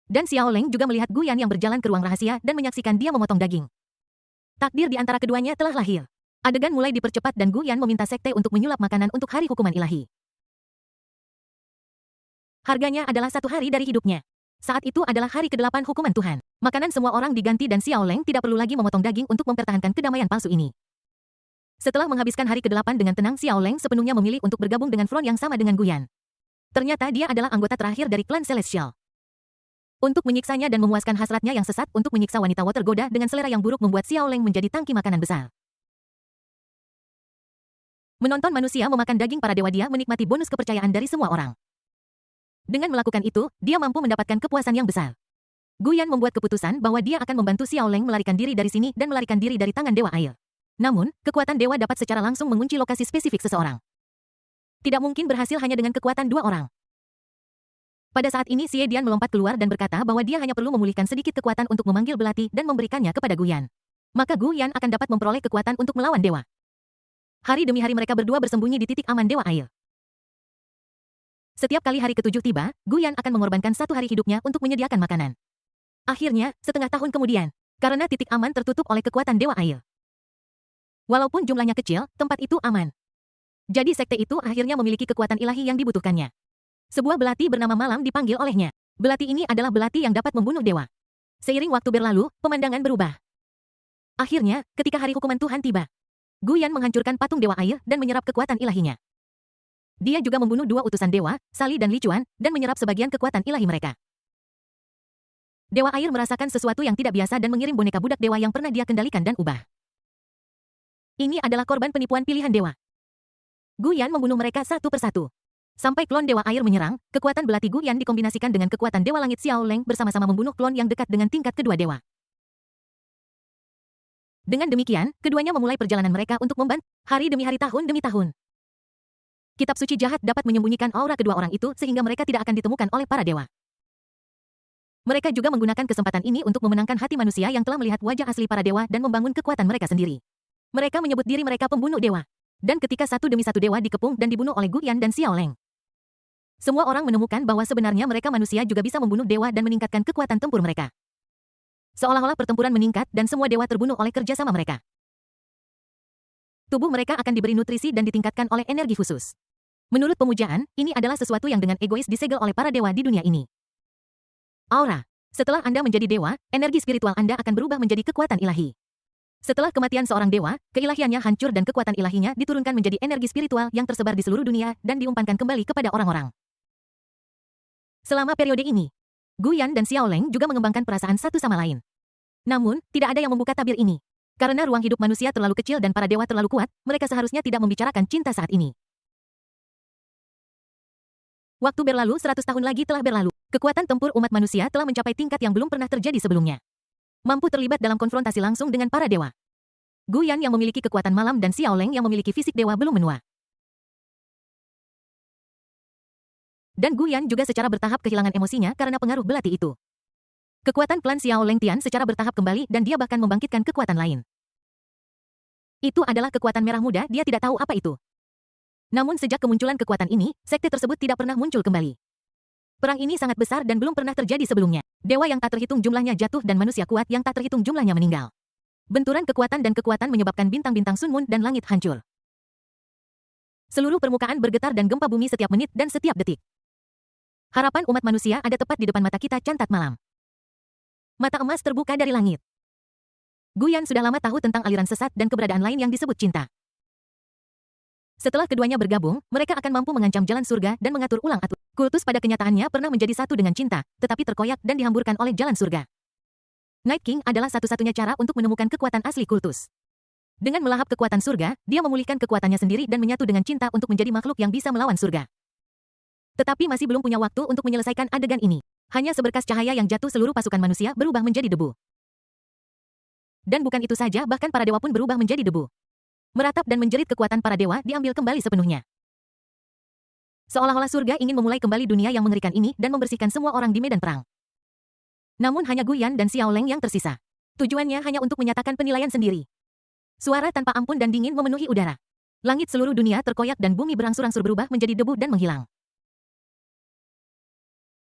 Dan Xiao Leng juga melihat Guyan yang berjalan ke ruang rahasia dan menyaksikan dia memotong daging. Takdir di antara keduanya telah lahir. Adegan mulai dipercepat dan Guyan meminta sekte untuk menyulap makanan untuk hari hukuman ilahi. Harganya adalah 1 hari dari hidupnya. Saat itu adalah hari ke-8 hukuman Tuhan. Makanan semua orang diganti dan Xiao Leng tidak perlu lagi memotong daging untuk mempertahankan kedamaian palsu ini. Setelah menghabiskan hari ke-8 dengan tenang, Xiao Leng sepenuhnya memilih untuk bergabung dengan front yang sama dengan Guyan. Ternyata dia adalah anggota terakhir dari klan Celestial. Untuk menyiksanya dan memuaskan hasratnya yang sesat untuk menyiksa wanita Water Goda dengan selera yang buruk membuat Xiao Leng menjadi tangki makanan besar. Menonton manusia memakan daging para dewa, dia menikmati bonus kepercayaan dari semua orang. Dengan melakukan itu, dia mampu mendapatkan kepuasan yang besar. Guyan membuat keputusan bahwa dia akan membantu Xiao Leng melarikan diri dari sini dan melarikan diri dari tangan Dewa Air. Namun, kekuatan dewa dapat secara langsung mengunci lokasi spesifik seseorang. Tidak mungkin berhasil hanya dengan kekuatan 2 orang. Pada saat ini Xie Dian melompat keluar dan berkata bahwa dia hanya perlu memulihkan sedikit kekuatan untuk memanggil belati dan memberikannya kepada Guyan. Maka Guyan akan dapat memperoleh kekuatan untuk melawan dewa. Hari demi hari mereka berdua bersembunyi di titik aman Dewa Air. Setiap kali hari ke-7 tiba, Guyan akan mengorbankan 1 hari hidupnya untuk menyediakan makanan. Akhirnya, setengah tahun kemudian, karena titik aman tertutup oleh kekuatan Dewa Air. Walaupun jumlahnya kecil, tempat itu aman. Jadi sekte itu akhirnya memiliki kekuatan ilahi yang dibutuhkannya. Sebuah belati bernama Malam dipanggil olehnya. Belati ini adalah belati yang dapat membunuh dewa. Seiring waktu berlalu, pemandangan berubah. Akhirnya, ketika hari hukuman Tuhan tiba, Guyan menghancurkan patung Dewa Air dan menyerap kekuatan ilahinya. Dia juga membunuh 2 utusan dewa, Sali dan Lichuan, dan menyerap sebagian kekuatan ilahi mereka. Dewa Air merasakan sesuatu yang tidak biasa dan mengirim boneka budak dewa yang pernah dia kendalikan dan ubah. Ini adalah korban penipuan pilihan dewa. Guyan membunuh mereka satu persatu. Sampai klon Dewa Air menyerang, kekuatan belati Guyan dikombinasikan dengan kekuatan Dewa Langit Xiao Leng bersama-sama membunuh klon yang dekat dengan tingkat kedua dewa. Dengan demikian, keduanya memulai perjalanan mereka untuk membantu hari demi hari, tahun demi tahun. Kitab suci jahat dapat menyembunyikan aura kedua orang itu sehingga mereka tidak akan ditemukan oleh para dewa. Mereka juga menggunakan kesempatan ini untuk memenangkan hati manusia yang telah melihat wajah asli para dewa dan membangun kekuatan mereka sendiri. Mereka menyebut diri mereka pembunuh dewa. Dan ketika satu demi satu dewa dikepung dan dibunuh oleh Guyan dan Xiao Leng, semua orang menemukan bahwa sebenarnya mereka manusia juga bisa membunuh dewa dan meningkatkan kekuatan tempur mereka. Seolah-olah pertempuran meningkat dan semua dewa terbunuh oleh kerjasama mereka. Tubuh mereka akan diberi nutrisi dan ditingkatkan oleh energi khusus. Menurut pemujaan, ini adalah sesuatu yang dengan egois disegel oleh para dewa di dunia ini. Aura. Setelah Anda menjadi dewa, energi spiritual Anda akan berubah menjadi kekuatan ilahi. Setelah kematian seorang dewa, keilahiannya hancur dan kekuatan ilahinya diturunkan menjadi energi spiritual yang tersebar di seluruh dunia dan diumpankan kembali kepada orang-orang. Selama periode ini, Guyan dan Xiao Leng juga mengembangkan perasaan satu sama lain. Namun, tidak ada yang membuka tabir ini. Karena ruang hidup manusia terlalu kecil dan para dewa terlalu kuat, mereka seharusnya tidak membicarakan cinta saat ini. Waktu berlalu, 100 tahun lagi telah berlalu. Kekuatan tempur umat manusia telah mencapai tingkat yang belum pernah terjadi sebelumnya. Mampu terlibat dalam konfrontasi langsung dengan para dewa. Guyan yang memiliki kekuatan malam dan Xiao Leng yang memiliki fisik dewa belum menua. Dan Gu Yan juga secara bertahap kehilangan emosinya karena pengaruh belati itu. Kekuatan klan Xiao Leng Tian secara bertahap kembali dan dia bahkan membangkitkan kekuatan lain. Itu adalah kekuatan merah muda, dia tidak tahu apa itu. Namun sejak kemunculan kekuatan ini, sekte tersebut tidak pernah muncul kembali. Perang ini sangat besar dan belum pernah terjadi sebelumnya. Dewa yang tak terhitung jumlahnya jatuh dan manusia kuat yang tak terhitung jumlahnya meninggal. Benturan kekuatan dan kekuatan menyebabkan bintang-bintang Sun Moon dan langit hancur. Seluruh permukaan bergetar dan gempa bumi setiap menit dan setiap detik. Harapan umat manusia ada tepat di depan mata kita cantat malam. Mata emas terbuka dari langit. Gu Yan sudah lama tahu tentang aliran sesat dan keberadaan lain yang disebut cinta. Setelah keduanya bergabung, mereka akan mampu mengancam jalan surga dan mengatur ulang aturan. Kultus pada kenyataannya pernah menjadi satu dengan cinta, tetapi terkoyak dan dihamburkan oleh jalan surga. Night King adalah satu-satunya cara untuk menemukan kekuatan asli kultus. Dengan melahap kekuatan surga, dia memulihkan kekuatannya sendiri dan menyatu dengan cinta untuk menjadi makhluk yang bisa melawan surga. Tetapi masih belum punya waktu untuk menyelesaikan adegan ini. Hanya seberkas cahaya yang jatuh seluruh pasukan manusia berubah menjadi debu. Dan bukan itu saja, bahkan para dewa pun berubah menjadi debu. Meratap dan menjerit kekuatan para dewa diambil kembali sepenuhnya. Seolah-olah surga ingin memulai kembali dunia yang mengerikan ini dan membersihkan semua orang di medan perang. Namun hanya Gu Yan dan Xiao Leng yang tersisa. Tujuannya hanya untuk menyatakan penilaian sendiri. Suara tanpa ampun dan dingin memenuhi udara. Langit seluruh dunia terkoyak dan bumi berangsur-angsur berubah menjadi debu dan menghilang.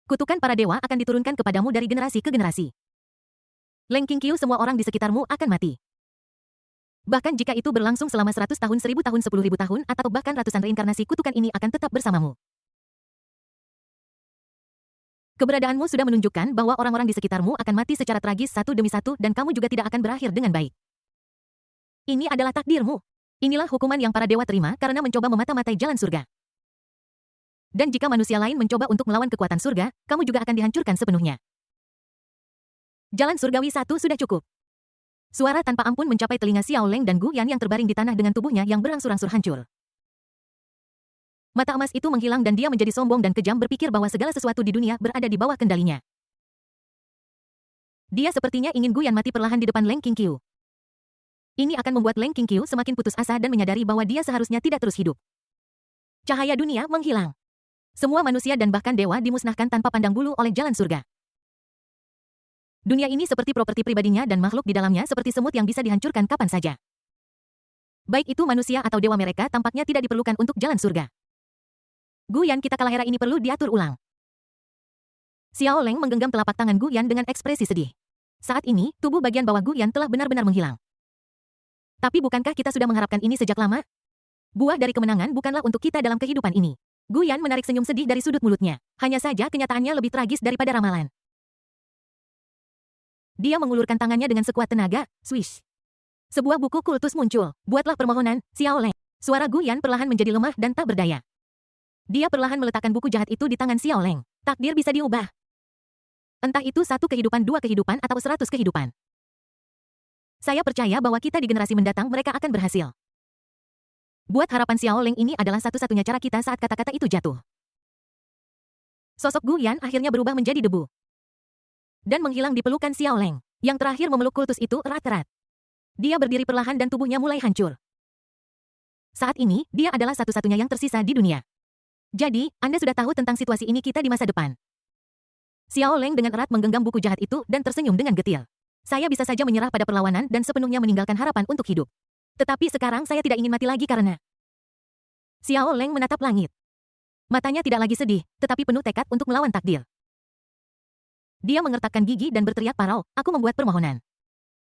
Kutukan para dewa akan diturunkan kepadamu dari generasi ke generasi. Leng Qingqiu, semua orang di sekitarmu akan mati. Bahkan jika itu berlangsung selama 100 tahun, 1000 tahun, 10.000 tahun, atau bahkan ratusan reinkarnasi, kutukan ini akan tetap bersamamu. Keberadaanmu sudah menunjukkan bahwa orang-orang di sekitarmu akan mati secara tragis satu demi satu dan kamu juga tidak akan berakhir dengan baik. Ini adalah takdirmu. Inilah hukuman yang para dewa terima karena mencoba memata-matai jalan surga. Dan jika manusia lain mencoba untuk melawan kekuatan surga, kamu juga akan dihancurkan sepenuhnya. Jalan surgawi satu sudah cukup. Suara tanpa ampun mencapai telinga Xiao Leng dan Gu Yan yang terbaring di tanah dengan tubuhnya yang berangsur-angsur hancur. Mata emas itu menghilang dan dia menjadi sombong dan kejam, berpikir bahwa segala sesuatu di dunia berada di bawah kendalinya. Dia sepertinya ingin Gu Yan mati perlahan di depan Leng Qingqiu. Ini akan membuat Leng Qingqiu semakin putus asa dan menyadari bahwa dia seharusnya tidak terus hidup. Cahaya dunia menghilang. Semua manusia dan bahkan dewa dimusnahkan tanpa pandang bulu oleh jalan surga. Dunia ini seperti properti pribadinya dan makhluk di dalamnya seperti semut yang bisa dihancurkan kapan saja. Baik itu manusia atau dewa, mereka tampaknya tidak diperlukan untuk jalan surga. Gu Yan, kita kalah, era ini perlu diatur ulang. Xiao Leng menggenggam telapak tangan Gu Yan dengan ekspresi sedih. Saat ini, tubuh bagian bawah Gu Yan telah benar-benar menghilang. Tapi bukankah kita sudah mengharapkan ini sejak lama? Buah dari kemenangan bukanlah untuk kita dalam kehidupan ini. Gu Yan menarik senyum sedih dari sudut mulutnya. Hanya saja kenyataannya lebih tragis daripada ramalan. Dia mengulurkan tangannya dengan sekuat tenaga, swish. Sebuah buku kultus muncul. Buatlah permohonan, Xiao Leng. Suara Gu Yan perlahan menjadi lemah dan tak berdaya. Dia perlahan meletakkan buku jahat itu di tangan Xiao Leng. Takdir bisa diubah. Entah itu 1 kehidupan, 2 kehidupan, atau 100 kehidupan. Saya percaya bahwa kita di generasi mendatang mereka akan berhasil. Buat harapan Xiao Leng ini adalah satu-satunya cara kita saat kata-kata itu jatuh. Sosok Gu Yan akhirnya berubah menjadi debu. Dan menghilang di pelukan Xiao Leng. Yang terakhir memeluk kultus itu erat-erat. Dia berdiri perlahan dan tubuhnya mulai hancur. Saat ini, dia adalah satu-satunya yang tersisa di dunia. Jadi, Anda sudah tahu tentang situasi ini kita di masa depan. Xiao Leng dengan erat menggenggam buku jahat itu dan tersenyum dengan getir. Saya bisa saja menyerah pada perlawanan dan sepenuhnya meninggalkan harapan untuk hidup. Tetapi sekarang saya tidak ingin mati lagi karena... Xiao Leng menatap langit. Matanya tidak lagi sedih, tetapi penuh tekad untuk melawan takdir. Dia mengertakkan gigi dan berteriak parau, aku membuat permohonan.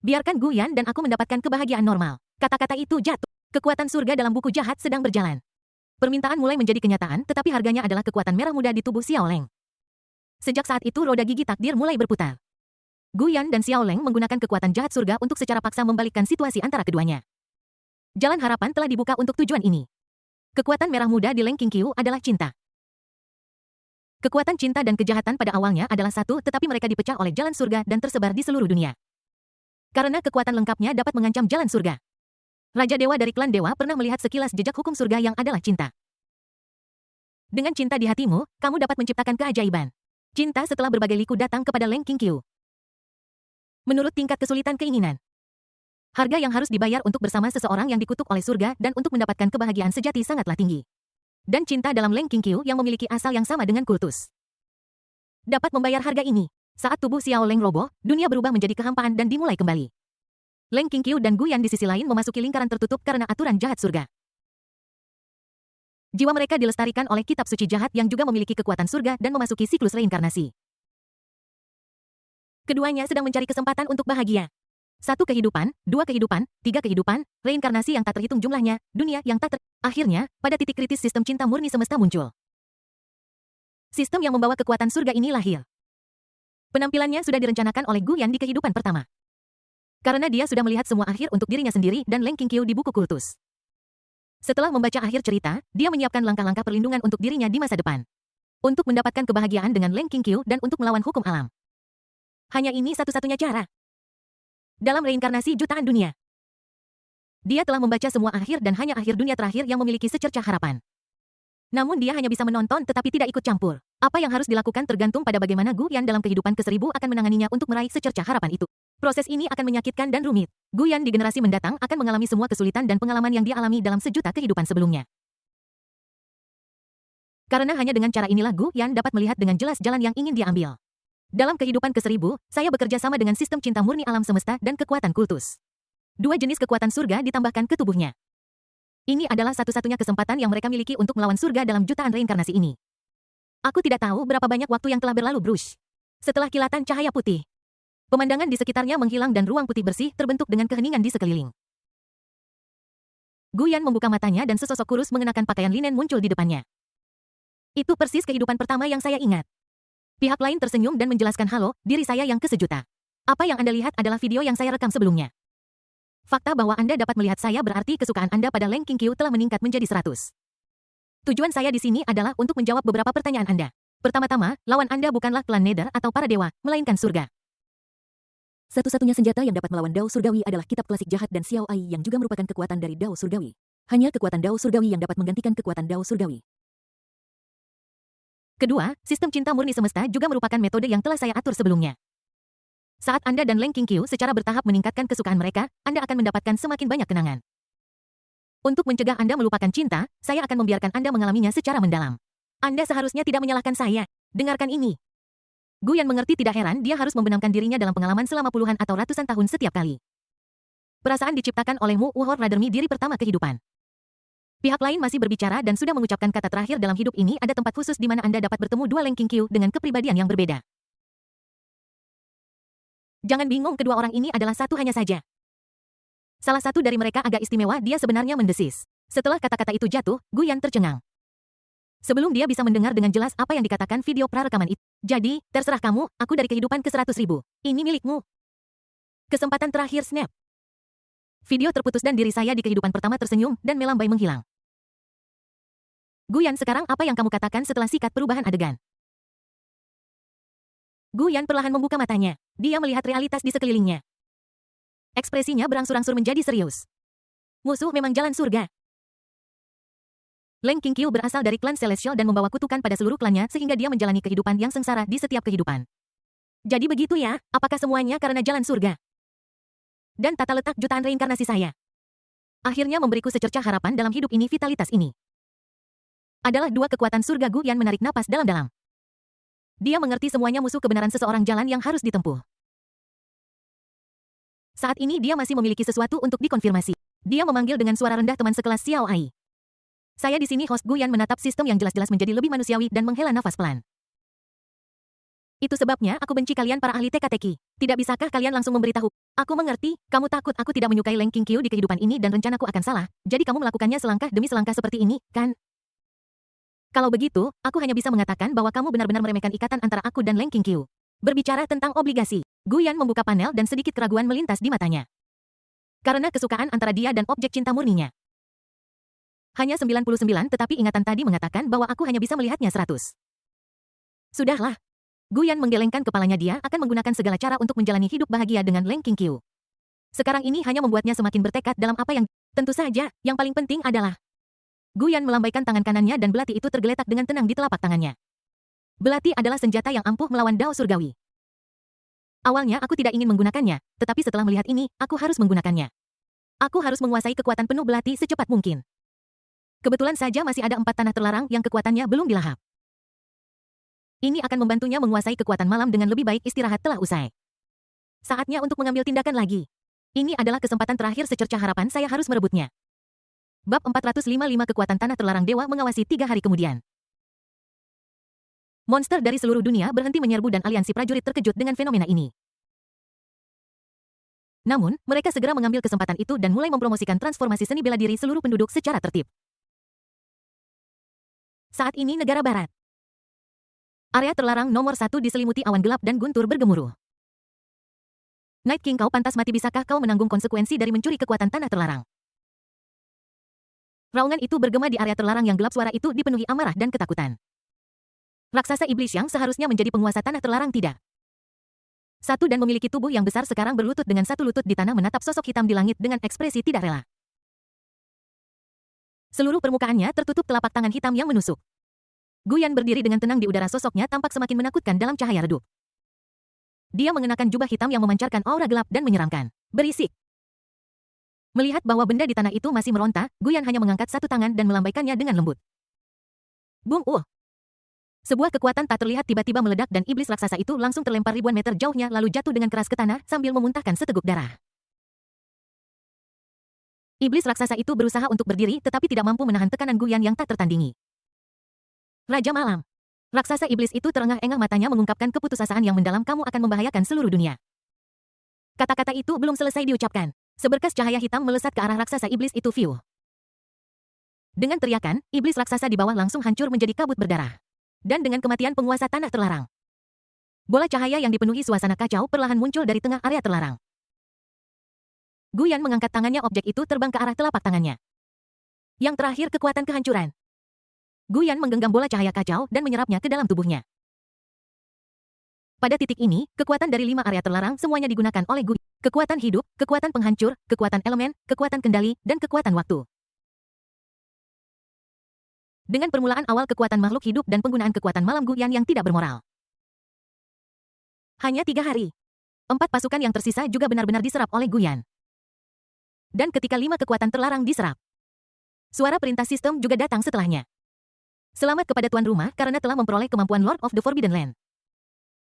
Biarkan Gu Yan dan aku mendapatkan kebahagiaan normal. Kata-kata itu jatuh. Kekuatan surga dalam buku jahat sedang berjalan. Permintaan mulai menjadi kenyataan, tetapi harganya adalah kekuatan merah muda di tubuh Xiao Leng. Sejak saat itu roda gigi takdir mulai berputar. Gu Yan dan Xiao Leng menggunakan kekuatan jahat surga untuk secara paksa membalikkan situasi antara keduanya. Jalan harapan telah dibuka untuk tujuan ini. Kekuatan merah muda di Leng Qingqiu adalah cinta. Kekuatan cinta dan kejahatan pada awalnya adalah satu, tetapi mereka dipecah oleh jalan surga dan tersebar di seluruh dunia. Karena kekuatan lengkapnya dapat mengancam jalan surga. Raja Dewa dari klan Dewa pernah melihat sekilas jejak hukum surga yang adalah cinta. Dengan cinta di hatimu, kamu dapat menciptakan keajaiban. Cinta setelah berbagai liku datang kepada Leng Qingqiu. Menurut tingkat kesulitan keinginan. Harga yang harus dibayar untuk bersama seseorang yang dikutuk oleh surga dan untuk mendapatkan kebahagiaan sejati sangatlah tinggi. dan cinta dalam Leng Qingqiu yang memiliki asal yang sama dengan kultus. Dapat membayar harga ini. Saat tubuh Xiao Leng roboh, dunia berubah menjadi kehampaan dan dimulai kembali. Leng Qingqiu dan Gu Yan di sisi lain memasuki lingkaran tertutup karena aturan jahat surga. Jiwa mereka dilestarikan oleh kitab suci jahat yang juga memiliki kekuatan surga dan memasuki siklus reinkarnasi. Keduanya sedang mencari kesempatan untuk bahagia. 1 kehidupan, 2 kehidupan, 3 kehidupan, reinkarnasi yang tak terhitung jumlahnya, dunia yang tak Akhirnya, pada titik kritis sistem cinta murni semesta muncul. Sistem yang membawa kekuatan surga ini lahir. Penampilannya sudah direncanakan oleh Gu Yan di kehidupan pertama. Karena dia sudah melihat semua akhir untuk dirinya sendiri dan Leng Qingqiu di buku kultus. Setelah membaca akhir cerita, dia menyiapkan langkah-langkah perlindungan untuk dirinya di masa depan. Untuk mendapatkan kebahagiaan dengan Leng Qingqiu dan untuk melawan hukum alam. Hanya ini satu-satunya cara. Dalam reinkarnasi jutaan dunia. Dia telah membaca semua akhir dan hanya akhir dunia terakhir yang memiliki secercah harapan. Namun dia hanya bisa menonton tetapi tidak ikut campur. Apa yang harus dilakukan tergantung pada bagaimana Gu Yan dalam kehidupan ke-1000 akan menanganinya untuk meraih secercah harapan itu. Proses ini akan menyakitkan dan rumit. Gu Yan di generasi mendatang akan mengalami semua kesulitan dan pengalaman yang dia alami dalam sejuta kehidupan sebelumnya. Karena hanya dengan cara inilah Gu Yan dapat melihat dengan jelas jalan yang ingin dia ambil. Dalam kehidupan ke-1000, saya bekerja sama dengan sistem cinta murni alam semesta dan kekuatan kultus. 2 jenis kekuatan surga ditambahkan ke tubuhnya. Ini adalah satu-satunya kesempatan yang mereka miliki untuk melawan surga dalam jutaan reinkarnasi ini. Aku tidak tahu berapa banyak waktu yang telah berlalu, Bruce. Setelah kilatan cahaya putih, pemandangan di sekitarnya menghilang dan ruang putih bersih terbentuk dengan keheningan di sekeliling. Gu Yan membuka matanya dan sesosok kurus mengenakan pakaian linen muncul di depannya. Itu persis kehidupan pertama yang saya ingat. Pihak lain tersenyum dan menjelaskan, halo, diri saya yang ke-1 juta. Apa yang Anda lihat adalah video yang saya rekam sebelumnya. Fakta bahwa Anda dapat melihat saya berarti kesukaan Anda pada Leng Qingqiu telah meningkat menjadi 100. Tujuan saya di sini adalah untuk menjawab beberapa pertanyaan Anda. Pertama-tama, lawan Anda bukanlah klan Nether atau para dewa, melainkan surga. Satu-satunya senjata yang dapat melawan Dao Surgawi adalah kitab klasik jahat dan Xiao Ai yang juga merupakan kekuatan dari Dao Surgawi. Hanya kekuatan Dao Surgawi yang dapat menggantikan kekuatan Dao Surgawi. Kedua, sistem cinta murni semesta juga merupakan metode yang telah saya atur sebelumnya. Saat Anda dan Leng Qingqiu secara bertahap meningkatkan kesukaan mereka, Anda akan mendapatkan semakin banyak kenangan. Untuk mencegah Anda melupakan cinta, saya akan membiarkan Anda mengalaminya secara mendalam. Anda seharusnya tidak menyalahkan saya. Dengarkan ini. Gu Yan mengerti tidak heran dia harus membenamkan dirinya dalam pengalaman selama puluhan atau ratusan tahun setiap kali. Perasaan diciptakan oleh Mu Wuhor Radermi diri pertama kehidupan. Pihak lain masih berbicara dan sudah mengucapkan kata terakhir dalam hidup ini ada tempat khusus di mana Anda dapat bertemu 2 Leng Qingqiu dengan kepribadian yang berbeda. Jangan bingung, kedua orang ini adalah satu hanya saja. Salah satu dari mereka agak istimewa, dia sebenarnya mendesis. Setelah kata-kata itu jatuh, Gu Yan tercengang. Sebelum dia bisa mendengar dengan jelas apa yang dikatakan video prarekaman itu. Jadi, terserah kamu, aku dari kehidupan ke-100.000. Ini milikmu. Kesempatan terakhir snap. Video terputus dan diri saya di kehidupan pertama tersenyum dan melambai menghilang. Gu Yan, sekarang apa yang kamu katakan setelah sikat perubahan adegan? Gu Yan perlahan membuka matanya. Dia melihat realitas di sekelilingnya. Ekspresinya berangsur-angsur menjadi serius. Musuh memang jalan surga. Leng Qingqiu berasal dari klan Celestial dan membawa kutukan pada seluruh klannya sehingga dia menjalani kehidupan yang sengsara di setiap kehidupan. Jadi begitu ya, apakah semuanya karena jalan surga? Dan tata letak jutaan reinkarnasi saya. Akhirnya memberiku secercah harapan dalam hidup ini. Vitalitas ini adalah 2 kekuatan surga. Gu Yan menarik napas dalam-dalam. Dia mengerti semuanya musuh kebenaran seseorang jalan yang harus ditempuh. Saat ini dia masih memiliki sesuatu untuk dikonfirmasi. Dia memanggil dengan suara rendah teman sekelas Xiao Ai. Saya di sini, host. Gu Yan menatap sistem yang jelas-jelas menjadi lebih manusiawi dan menghela nafas pelan. Itu sebabnya aku benci kalian para ahli teka-teki. Tidak bisakah kalian langsung memberitahu? Aku mengerti, kamu takut aku tidak menyukai Leng Qingqiu di kehidupan ini dan rencanaku akan salah. Jadi kamu melakukannya selangkah demi selangkah seperti ini, kan? Kalau begitu, aku hanya bisa mengatakan bahwa kamu benar-benar meremehkan ikatan antara aku dan Leng Qingqiu. Berbicara tentang obligasi, Gu Yan membuka panel dan sedikit keraguan melintas di matanya. Karena kesukaan antara dia dan objek cinta murninya. Hanya 99, tetapi ingatan tadi mengatakan bahwa aku hanya bisa melihatnya 100. Sudahlah. Gu Yan menggelengkan kepalanya, dia akan menggunakan segala cara untuk menjalani hidup bahagia dengan Leng Qingqiu. Sekarang ini hanya membuatnya semakin bertekad dalam apa yang... Tentu saja, yang paling penting adalah... Gu Yan melambaikan tangan kanannya dan belati itu tergeletak dengan tenang di telapak tangannya. Belati adalah senjata yang ampuh melawan Dao Surgawi. Awalnya aku tidak ingin menggunakannya, tetapi setelah melihat ini, aku harus menggunakannya. Aku harus menguasai kekuatan penuh belati secepat mungkin. Kebetulan saja masih ada 4 tanah terlarang yang kekuatannya belum dilahap. Ini akan membantunya menguasai kekuatan malam dengan lebih baik istirahat telah usai. Saatnya untuk mengambil tindakan lagi. Ini adalah kesempatan terakhir secerca harapan saya harus merebutnya. Bab 455 Kekuatan Tanah Terlarang Dewa mengawasi 3 hari kemudian. Monster dari seluruh dunia berhenti menyerbu dan aliansi prajurit terkejut dengan fenomena ini. Namun, mereka segera mengambil kesempatan itu dan mulai mempromosikan transformasi seni bela diri seluruh penduduk secara tertib. Saat ini negara barat. Area terlarang nomor 1 diselimuti awan gelap dan guntur bergemuruh. Night King, kau pantas mati. Bisakah kau menanggung konsekuensi dari mencuri kekuatan tanah terlarang? Raungan itu bergema di area terlarang yang gelap. Suara itu dipenuhi amarah dan ketakutan. Raksasa iblis yang seharusnya menjadi penguasa tanah terlarang tidak. Satu dan memiliki tubuh yang besar sekarang berlutut dengan satu lutut di tanah menatap sosok hitam di langit dengan ekspresi tidak rela. Seluruh permukaannya tertutup telapak tangan hitam yang menusuk. Guyan berdiri dengan tenang di udara. Sosoknya tampak semakin menakutkan dalam cahaya redup. Dia mengenakan jubah hitam yang memancarkan aura gelap dan menyeramkan. Berisik. Melihat bahwa benda di tanah itu masih meronta, Guyan hanya mengangkat satu tangan dan melambaikannya dengan lembut. Bung. Sebuah kekuatan tak terlihat tiba-tiba meledak dan iblis raksasa itu langsung terlempar ribuan meter jauhnya lalu jatuh dengan keras ke tanah sambil memuntahkan seteguk darah. Iblis raksasa itu berusaha untuk berdiri tetapi tidak mampu menahan tekanan Guyan yang tak tertandingi. Raja Malam. Raksasa iblis itu terengah-engah, matanya mengungkapkan keputusasaan yang mendalam. Kamu akan membahayakan seluruh dunia. Kata-kata itu belum selesai diucapkan. Seberkas cahaya hitam melesat ke arah raksasa iblis itu. Fiu. Dengan teriakan, iblis raksasa di bawah langsung hancur menjadi kabut berdarah. Dan dengan kematian penguasa tanah terlarang. Bola cahaya yang dipenuhi suasana kacau perlahan muncul dari tengah area terlarang. Guyan mengangkat tangannya, objek itu terbang ke arah telapak tangannya. Yang terakhir, kekuatan kehancuran. Guyan menggenggam bola cahaya kacau dan menyerapnya ke dalam tubuhnya. Pada titik ini, kekuatan dari 5 area terlarang semuanya digunakan oleh Guyan. Kekuatan hidup, kekuatan penghancur, kekuatan elemen, kekuatan kendali, dan kekuatan waktu. Dengan permulaan awal kekuatan makhluk hidup dan penggunaan kekuatan malam Guyan yang tidak bermoral. Hanya 3 hari. 4 pasukan yang tersisa juga benar-benar diserap oleh Guyan. Dan ketika 5 kekuatan terlarang diserap, suara perintah sistem juga datang setelahnya. Selamat kepada tuan rumah karena telah memperoleh kemampuan Lord of the Forbidden Land.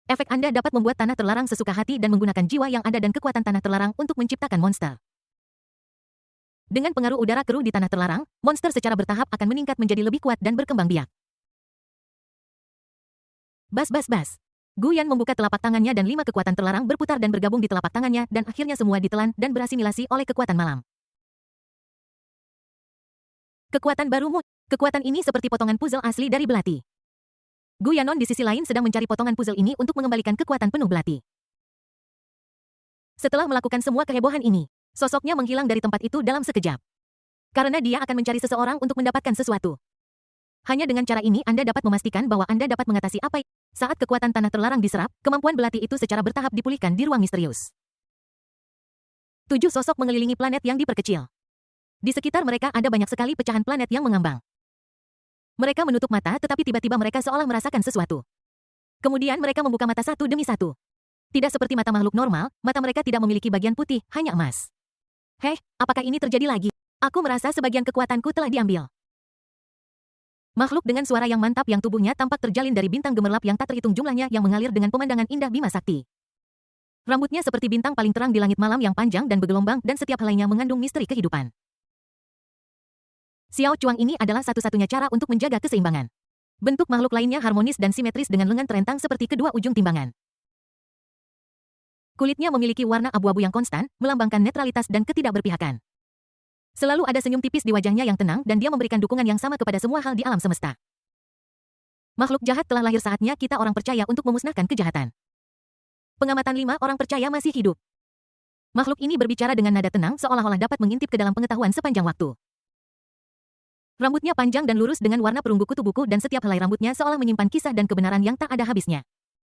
Efek Anda dapat membuat tanah terlarang sesuka hati dan menggunakan jiwa yang ada dan kekuatan tanah terlarang untuk menciptakan monster. Dengan pengaruh udara keruh di tanah terlarang, monster secara bertahap akan meningkat menjadi lebih kuat dan berkembang biak. Bas. Guyan membuka telapak tangannya dan 5 kekuatan terlarang berputar dan bergabung di telapak tangannya dan akhirnya semua ditelan dan berasimilasi oleh kekuatan malam. Kekuatan barumu. Kekuatan ini seperti potongan puzzle asli dari belati. Guyanon di sisi lain sedang mencari potongan puzzle ini untuk mengembalikan kekuatan penuh belati. Setelah melakukan semua kehebohan ini, sosoknya menghilang dari tempat itu dalam sekejap. Karena dia akan mencari seseorang untuk mendapatkan sesuatu. Hanya dengan cara ini Anda dapat memastikan bahwa Anda dapat mengatasi apa. Saat kekuatan tanah terlarang diserap, kemampuan belati itu secara bertahap dipulihkan di ruang misterius. 7 sosok mengelilingi planet yang diperkecil. Di sekitar mereka ada banyak sekali pecahan planet yang mengambang. Mereka menutup mata tetapi tiba-tiba mereka seolah merasakan sesuatu. Kemudian mereka membuka mata satu demi satu. Tidak seperti mata makhluk normal, mata mereka tidak memiliki bagian putih, hanya emas. Hei, apakah ini terjadi lagi? Aku merasa sebagian kekuatanku telah diambil. Makhluk dengan suara yang mantap yang tubuhnya tampak terjalin dari bintang gemerlap yang tak terhitung jumlahnya yang mengalir dengan pemandangan indah Bima Sakti. Rambutnya seperti bintang paling terang di langit malam yang panjang dan bergelombang dan setiap helainya mengandung misteri kehidupan. Xiao Chuang ini adalah satu-satunya cara untuk menjaga keseimbangan. Bentuk makhluk lainnya harmonis dan simetris dengan lengan terentang seperti kedua ujung timbangan. Kulitnya memiliki warna abu-abu yang konstan, melambangkan netralitas dan ketidakberpihakan. Selalu ada senyum tipis di wajahnya yang tenang dan dia memberikan dukungan yang sama kepada semua hal di alam semesta. Makhluk jahat telah lahir, saatnya kita orang percaya untuk memusnahkan kejahatan. Pengamatan 5 orang percaya masih hidup. Makhluk ini berbicara dengan nada tenang seolah-olah dapat mengintip ke dalam pengetahuan sepanjang waktu. Rambutnya panjang dan lurus dengan warna perunggu kutu buku dan setiap helai rambutnya seolah menyimpan kisah dan kebenaran yang tak ada habisnya.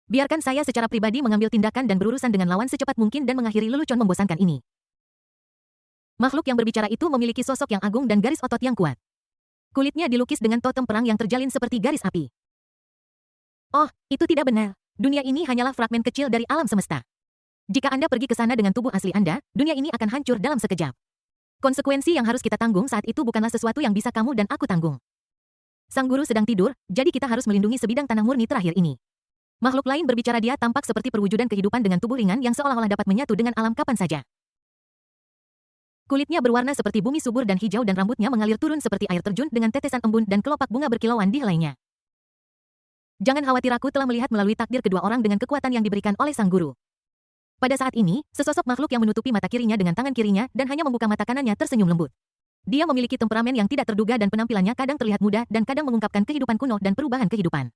Biarkan saya secara pribadi mengambil tindakan dan berurusan dengan lawan secepat mungkin dan mengakhiri lelucon membosankan ini. Makhluk yang berbicara itu memiliki sosok yang agung dan garis otot yang kuat. Kulitnya dilukis dengan totem perang yang terjalin seperti garis api. Oh, itu tidak benar. Dunia ini hanyalah fragmen kecil dari alam semesta. Jika Anda pergi ke sana dengan tubuh asli Anda, dunia ini akan hancur dalam sekejap. Konsekuensi yang harus kita tanggung saat itu bukanlah sesuatu yang bisa kamu dan aku tanggung. Sang guru sedang tidur, jadi kita harus melindungi sebidang tanah murni terakhir ini. Makhluk lain berbicara, dia tampak seperti perwujudan kehidupan dengan tubuh ringan yang seolah-olah dapat menyatu dengan alam kapan saja. Kulitnya berwarna seperti bumi subur dan hijau dan rambutnya mengalir turun seperti air terjun dengan tetesan embun dan kelopak bunga berkilauan di helainya. Jangan khawatir, aku telah melihat melalui takdir kedua orang dengan kekuatan yang diberikan oleh sang guru. Pada saat ini, sesosok makhluk yang menutupi mata kirinya dengan tangan kirinya dan hanya membuka mata kanannya tersenyum lembut. Dia memiliki temperamen yang tidak terduga dan penampilannya kadang terlihat muda dan kadang mengungkapkan kehidupan kuno dan perubahan kehidupan.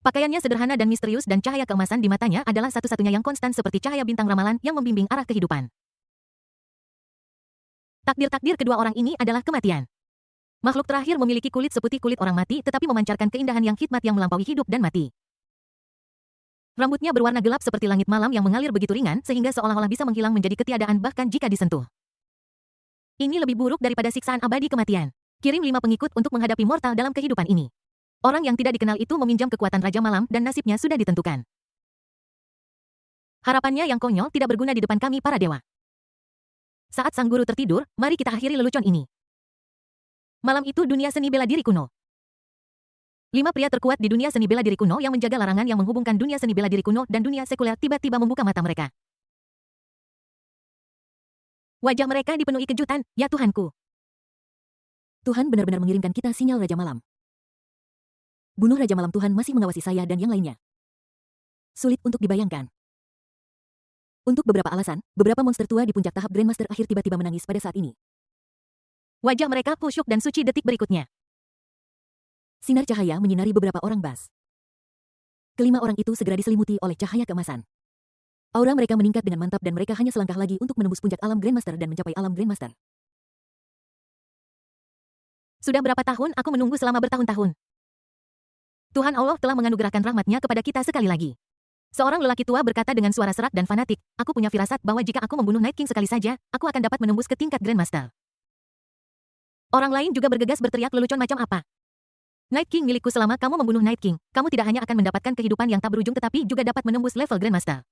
Pakaiannya sederhana dan misterius dan cahaya keemasan di matanya adalah satu-satunya yang konstan seperti cahaya bintang ramalan yang membimbing arah kehidupan. Takdir-takdir kedua orang ini adalah kematian. Makhluk terakhir memiliki kulit seputih kulit orang mati tetapi memancarkan keindahan yang hikmat yang melampaui hidup dan mati. Rambutnya berwarna gelap seperti langit malam yang mengalir begitu ringan sehingga seolah-olah bisa menghilang menjadi ketiadaan bahkan jika disentuh. Ini lebih buruk daripada siksaan abadi kematian. Kirim 5 pengikut untuk menghadapi mortal dalam kehidupan ini. Orang yang tidak dikenal itu meminjam kekuatan Raja Malam dan nasibnya sudah ditentukan. Harapannya yang konyol tidak berguna di depan kami para dewa. Saat sang guru tertidur, mari kita akhiri lelucon ini. Malam itu dunia seni bela diri kuno. 5 pria terkuat di dunia seni bela diri kuno yang menjaga larangan yang menghubungkan dunia seni bela diri kuno dan dunia sekuler tiba-tiba membuka mata mereka. Wajah mereka dipenuhi kejutan, ya Tuhanku. Tuhan benar-benar mengirimkan kita sinyal Raja Malam. Bunuh Raja Malam, Tuhan masih mengawasi saya dan yang lainnya. Sulit untuk dibayangkan. Untuk beberapa alasan, beberapa monster tua di puncak tahap Grandmaster akhir tiba-tiba menangis pada saat ini. Wajah mereka khusyuk dan suci detik berikutnya. Sinar cahaya menyinari beberapa orang bas. Kelima orang itu segera diselimuti oleh cahaya keemasan. Aura mereka meningkat dengan mantap dan mereka hanya selangkah lagi untuk menembus puncak alam Grandmaster dan mencapai alam Grandmaster. Sudah berapa tahun aku menunggu selama bertahun-tahun. Tuhan Allah telah menganugerahkan rahmat-Nya kepada kita sekali lagi. Seorang lelaki tua berkata dengan suara serak dan fanatik, aku punya firasat bahwa jika aku membunuh Night King sekali saja, aku akan dapat menembus ke tingkat Grandmaster. Orang lain juga bergegas berteriak, lelucon macam apa? Night King milikku, selama kamu membunuh Night King, kamu tidak hanya akan mendapatkan kehidupan yang tak berujung tetapi juga dapat menembus level Grandmaster.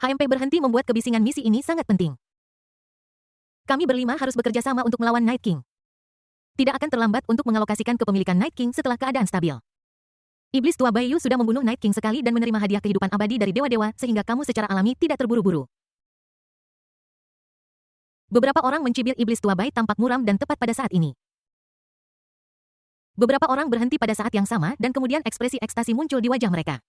HMP berhenti membuat kebisingan, misi ini sangat penting. Kami berlima harus bekerja sama untuk melawan Night King. Tidak akan terlambat untuk mengalokasikan kepemilikan Night King setelah keadaan stabil. Iblis tua Bayu sudah membunuh Night King sekali dan menerima hadiah kehidupan abadi dari dewa-dewa sehingga kamu secara alami tidak terburu-buru. Beberapa orang mencibir iblis tua Bai tampak muram dan tepat pada saat ini. Beberapa orang berhenti pada saat yang sama dan kemudian ekspresi ekstasi muncul di wajah mereka.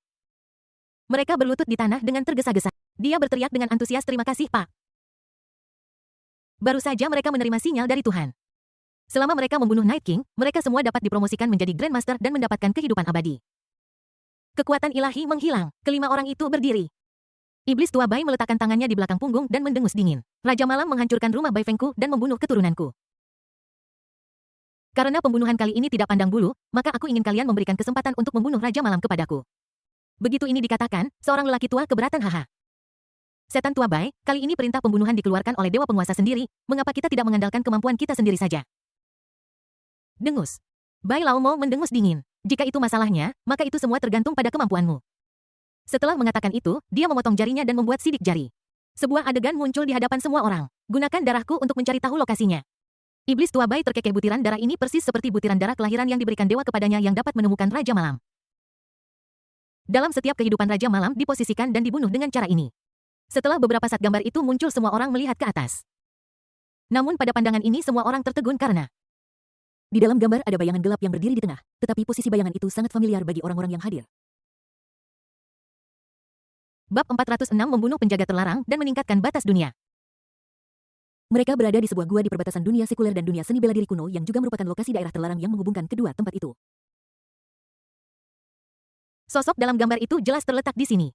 Mereka berlutut di tanah dengan tergesa-gesa. Dia berteriak dengan antusias, terima kasih Pak. Baru saja mereka menerima sinyal dari Tuhan. Selama mereka membunuh Night King, mereka semua dapat dipromosikan menjadi Grandmaster dan mendapatkan kehidupan abadi. Kekuatan ilahi menghilang. Kelima orang itu berdiri. Iblis tua Bai meletakkan tangannya di belakang punggung dan mendengus dingin. Raja Malam menghancurkan rumah Bai Fengku dan membunuh keturunanku. Karena pembunuhan kali ini tidak pandang bulu, maka aku ingin kalian memberikan kesempatan untuk membunuh Raja Malam kepadaku. Begitu ini dikatakan, seorang lelaki tua keberatan, haha. Setan tua Bai, kali ini perintah pembunuhan dikeluarkan oleh dewa penguasa sendiri, mengapa kita tidak mengandalkan kemampuan kita sendiri saja? Dengus. Bai Laomo mendengus dingin. Jika itu masalahnya, maka itu semua tergantung pada kemampuanmu. Setelah mengatakan itu, dia memotong jarinya dan membuat sidik jari. Sebuah adegan muncul di hadapan semua orang. Gunakan darahku untuk mencari tahu lokasinya. Iblis tua Bai terkekeh, butiran darah ini persis seperti butiran darah kelahiran yang diberikan dewa kepadanya yang dapat menemukan Raja Malam. Dalam setiap kehidupan Raja Malam diposisikan dan dibunuh dengan cara ini. Setelah beberapa saat gambar itu muncul, semua orang melihat ke atas. Namun pada pandangan ini semua orang tertegun karena di dalam gambar ada bayangan gelap yang berdiri di tengah, tetapi posisi bayangan itu sangat familiar bagi orang-orang yang hadir. Bab 406 membunuh penjaga terlarang dan meningkatkan batas dunia. Mereka berada di sebuah gua di perbatasan dunia sekuler dan dunia seni bela diri kuno yang juga merupakan lokasi daerah terlarang yang menghubungkan kedua tempat itu. Sosok dalam gambar itu jelas terletak di sini.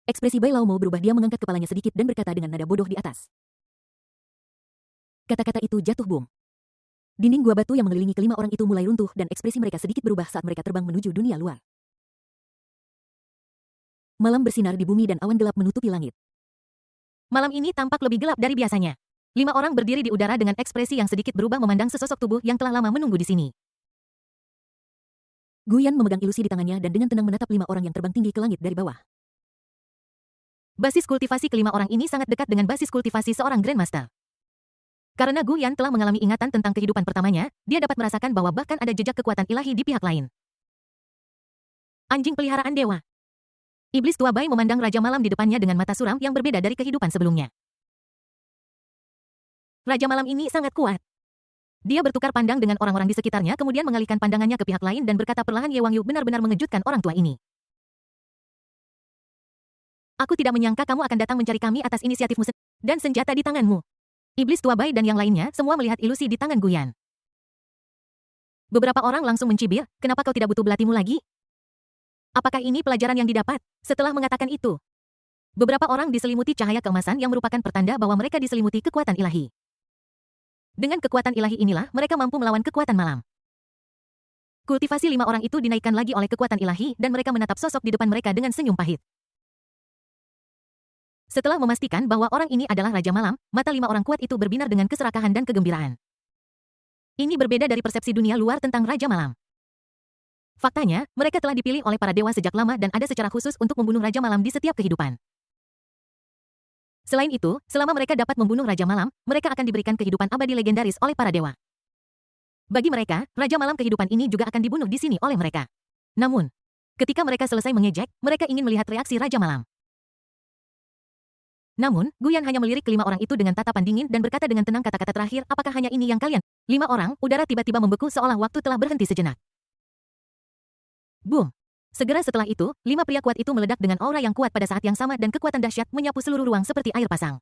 Ekspresi Bai Laomo berubah, dia mengangkat kepalanya sedikit dan berkata dengan nada bodoh di atas. Kata-kata itu jatuh bom. Dinding gua batu yang mengelilingi kelima orang itu mulai runtuh dan ekspresi mereka sedikit berubah saat mereka terbang menuju dunia luar. Malam bersinar di bumi dan awan gelap menutupi langit. Malam ini tampak lebih gelap dari biasanya. 5 orang berdiri di udara dengan ekspresi yang sedikit berubah memandang sesosok tubuh yang telah lama menunggu di sini. Guyan memegang ilusi di tangannya dan dengan tenang menatap 5 orang yang terbang tinggi ke langit dari bawah. Basis kultivasi kelima orang ini sangat dekat dengan basis kultivasi seorang Grandmaster. Karena Gu Yan telah mengalami ingatan tentang kehidupan pertamanya, dia dapat merasakan bahwa bahkan ada jejak kekuatan ilahi di pihak lain. Anjing peliharaan dewa. Iblis tua Bai memandang Raja Malam di depannya dengan mata suram yang berbeda dari kehidupan sebelumnya. Raja Malam ini sangat kuat. Dia bertukar pandang dengan orang-orang di sekitarnya kemudian mengalihkan pandangannya ke pihak lain dan berkata perlahan, Ye Wang Yu benar-benar mengejutkan orang tua ini. Aku tidak menyangka kamu akan datang mencari kami atas inisiatifmu dan senjata di tanganmu. Iblis tua Bai dan yang lainnya semua melihat ilusi di tangan Gu Yan. Beberapa orang langsung mencibir, kenapa kau tidak butuh belatimu lagi? Apakah ini pelajaran yang didapat? Setelah mengatakan itu, beberapa orang diselimuti cahaya keemasan yang merupakan pertanda bahwa mereka diselimuti kekuatan ilahi. Dengan kekuatan ilahi inilah mereka mampu melawan kekuatan malam. Kultivasi 5 orang itu dinaikkan lagi oleh kekuatan ilahi dan mereka menatap sosok di depan mereka dengan senyum pahit. Setelah memastikan bahwa orang ini adalah Raja Malam, mata 5 orang kuat itu berbinar dengan keserakahan dan kegembiraan. Ini berbeda dari persepsi dunia luar tentang Raja Malam. Faktanya, mereka telah dipilih oleh para dewa sejak lama dan ada secara khusus untuk membunuh Raja Malam di setiap kehidupan. Selain itu, selama mereka dapat membunuh Raja Malam, mereka akan diberikan kehidupan abadi legendaris oleh para dewa. Bagi mereka, Raja Malam kehidupan ini juga akan dibunuh di sini oleh mereka. Namun, ketika mereka selesai mengejek, mereka ingin melihat reaksi Raja Malam. Namun, Gu Yan hanya melirik kelima orang itu dengan tatapan dingin dan berkata dengan tenang kata-kata terakhir, apakah hanya ini yang kalian? 5 orang, udara tiba-tiba membeku seolah waktu telah berhenti sejenak. Boom! Segera setelah itu, 5 pria kuat itu meledak dengan aura yang kuat pada saat yang sama dan kekuatan dahsyat menyapu seluruh ruang seperti air pasang.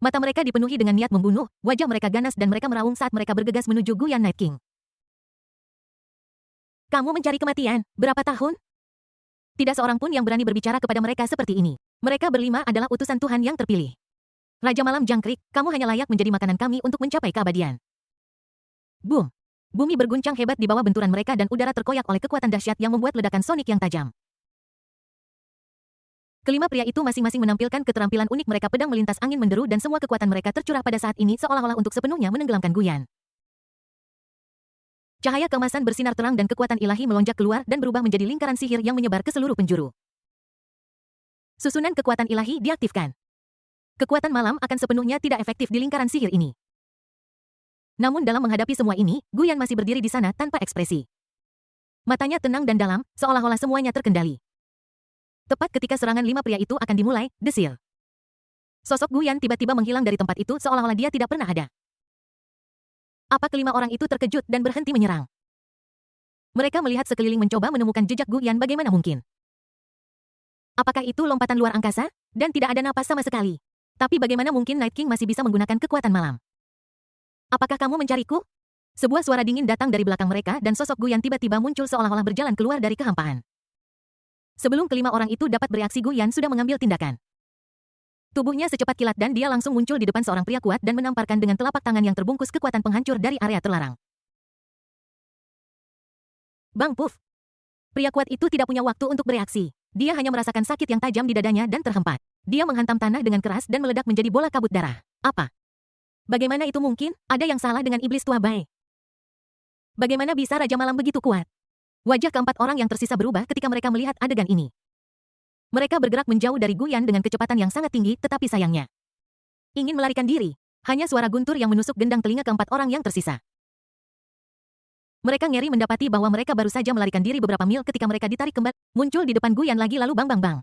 Mata mereka dipenuhi dengan niat membunuh, wajah mereka ganas dan mereka meraung saat mereka bergegas menuju Gu Yan Night King. Kamu mencari kematian, berapa tahun? Tidak seorang pun yang berani berbicara kepada mereka seperti ini. Mereka berlima adalah utusan Tuhan yang terpilih. Raja Malam Jangkrik, kamu hanya layak menjadi makanan kami untuk mencapai keabadian. Boom! Bumi berguncang hebat di bawah benturan mereka dan udara terkoyak oleh kekuatan dahsyat yang membuat ledakan sonik yang tajam. Kelima pria itu masing-masing menampilkan keterampilan unik mereka pedang melintas angin menderu dan semua kekuatan mereka tercurah pada saat ini seolah-olah untuk sepenuhnya menenggelamkan Gu Yan. Cahaya keemasan bersinar terang dan kekuatan ilahi melonjak keluar dan berubah menjadi lingkaran sihir yang menyebar ke seluruh penjuru. Susunan kekuatan ilahi diaktifkan. Kekuatan malam akan sepenuhnya tidak efektif di lingkaran sihir ini. Namun dalam menghadapi semua ini, Gu Yan masih berdiri di sana tanpa ekspresi. Matanya tenang dan dalam, seolah-olah semuanya terkendali. Tepat ketika serangan 5 pria itu akan dimulai, desir. Sosok Gu Yan tiba-tiba menghilang dari tempat itu seolah-olah dia tidak pernah ada. Apa kelima orang itu terkejut dan berhenti menyerang? Mereka melihat sekeliling mencoba menemukan jejak Gu Yan bagaimana mungkin. Apakah itu lompatan luar angkasa? Dan tidak ada napas sama sekali. Tapi bagaimana mungkin Night King masih bisa menggunakan kekuatan malam? Apakah kamu mencariku? Sebuah suara dingin datang dari belakang mereka dan sosok Gu Yan tiba-tiba muncul seolah-olah berjalan keluar dari kehampaan. Sebelum kelima orang itu dapat bereaksi, Gu Yan sudah mengambil tindakan. Tubuhnya secepat kilat dan dia langsung muncul di depan seorang pria kuat dan menamparkan dengan telapak tangan yang terbungkus kekuatan penghancur dari area terlarang. Bang Puff! Pria kuat itu tidak punya waktu untuk bereaksi. Dia hanya merasakan sakit yang tajam di dadanya dan terhempat. Dia menghantam tanah dengan keras dan meledak menjadi bola kabut darah. Apa? Bagaimana itu mungkin? Ada yang salah dengan iblis tua Bai. Bagaimana bisa Raja Malam begitu kuat? Wajah keempat orang yang tersisa berubah ketika mereka melihat adegan ini. Mereka bergerak menjauh dari Gu Yan dengan kecepatan yang sangat tinggi, tetapi sayangnya ingin melarikan diri. Hanya suara guntur yang menusuk gendang telinga keempat orang yang tersisa. Mereka ngeri mendapati bahwa mereka baru saja melarikan diri beberapa mil ketika mereka ditarik kembali, muncul di depan Gu Yan lagi lalu bang.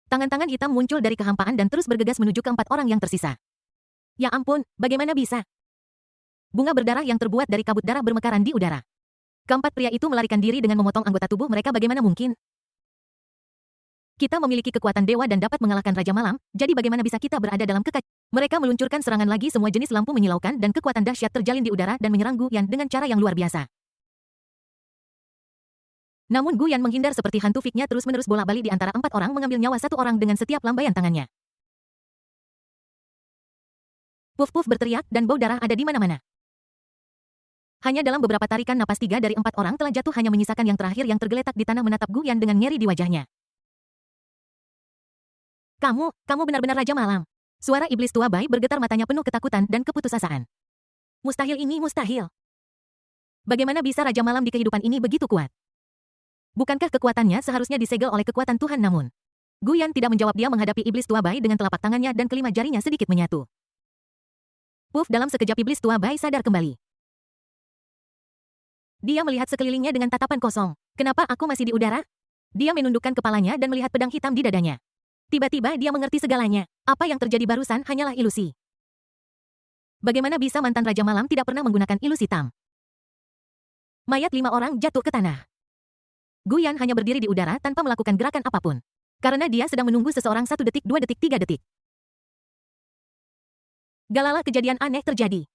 Tangan-tangan hitam muncul dari kehampaan dan terus bergegas menuju keempat orang yang tersisa. Ya ampun, bagaimana bisa? Bunga berdarah yang terbuat dari kabut darah bermekaran di udara. Keempat pria itu melarikan diri dengan memotong anggota tubuh mereka, bagaimana mungkin? Kita memiliki kekuatan dewa dan dapat mengalahkan Raja Malam, jadi bagaimana bisa kita berada dalam kekacauan? Mereka meluncurkan serangan lagi, semua jenis lampu menyilaukan dan kekuatan dahsyat terjalin di udara dan menyerang Gu Yan dengan cara yang luar biasa. Namun Gu Yan menghindar seperti hantu, fiknya terus-menerus bolak-balik di antara 4 orang mengambil nyawa 1 orang dengan setiap lambaian tangannya. Puff-puff berteriak dan bau darah ada di mana-mana. Hanya dalam beberapa tarikan napas 3 dari 4 orang telah jatuh, hanya menyisakan yang terakhir yang tergeletak di tanah menatap Gu Yan dengan nyeri di wajahnya. Kamu benar-benar Raja Malam. Suara iblis tua Bai bergetar, matanya penuh ketakutan dan keputusasaan. Mustahil, ini mustahil. Bagaimana bisa Raja Malam di kehidupan ini begitu kuat? Bukankah kekuatannya seharusnya disegel oleh kekuatan Tuhan namun? Guyan tidak menjawab, dia menghadapi iblis tua Bai dengan telapak tangannya dan kelima jarinya sedikit menyatu. Puff, dalam sekejap iblis tua Bai sadar kembali. Dia melihat sekelilingnya dengan tatapan kosong. Kenapa aku masih di udara? Dia menundukkan kepalanya dan melihat pedang hitam di dadanya. Tiba-tiba dia mengerti segalanya. Apa yang terjadi barusan hanyalah ilusi. Bagaimana bisa mantan Raja Malam tidak pernah menggunakan ilus hitam? Mayat 5 orang jatuh ke tanah. Guyan hanya berdiri di udara tanpa melakukan gerakan apapun. Karena dia sedang menunggu seseorang 1 detik, 2 detik, 3 detik. Galala, kejadian aneh terjadi.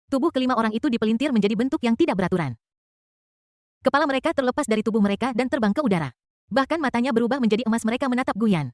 Tubuh kelima orang itu dipelintir menjadi bentuk yang tidak beraturan. Kepala mereka terlepas dari tubuh mereka dan terbang ke udara. Bahkan matanya berubah menjadi emas, mereka menatap Guyan.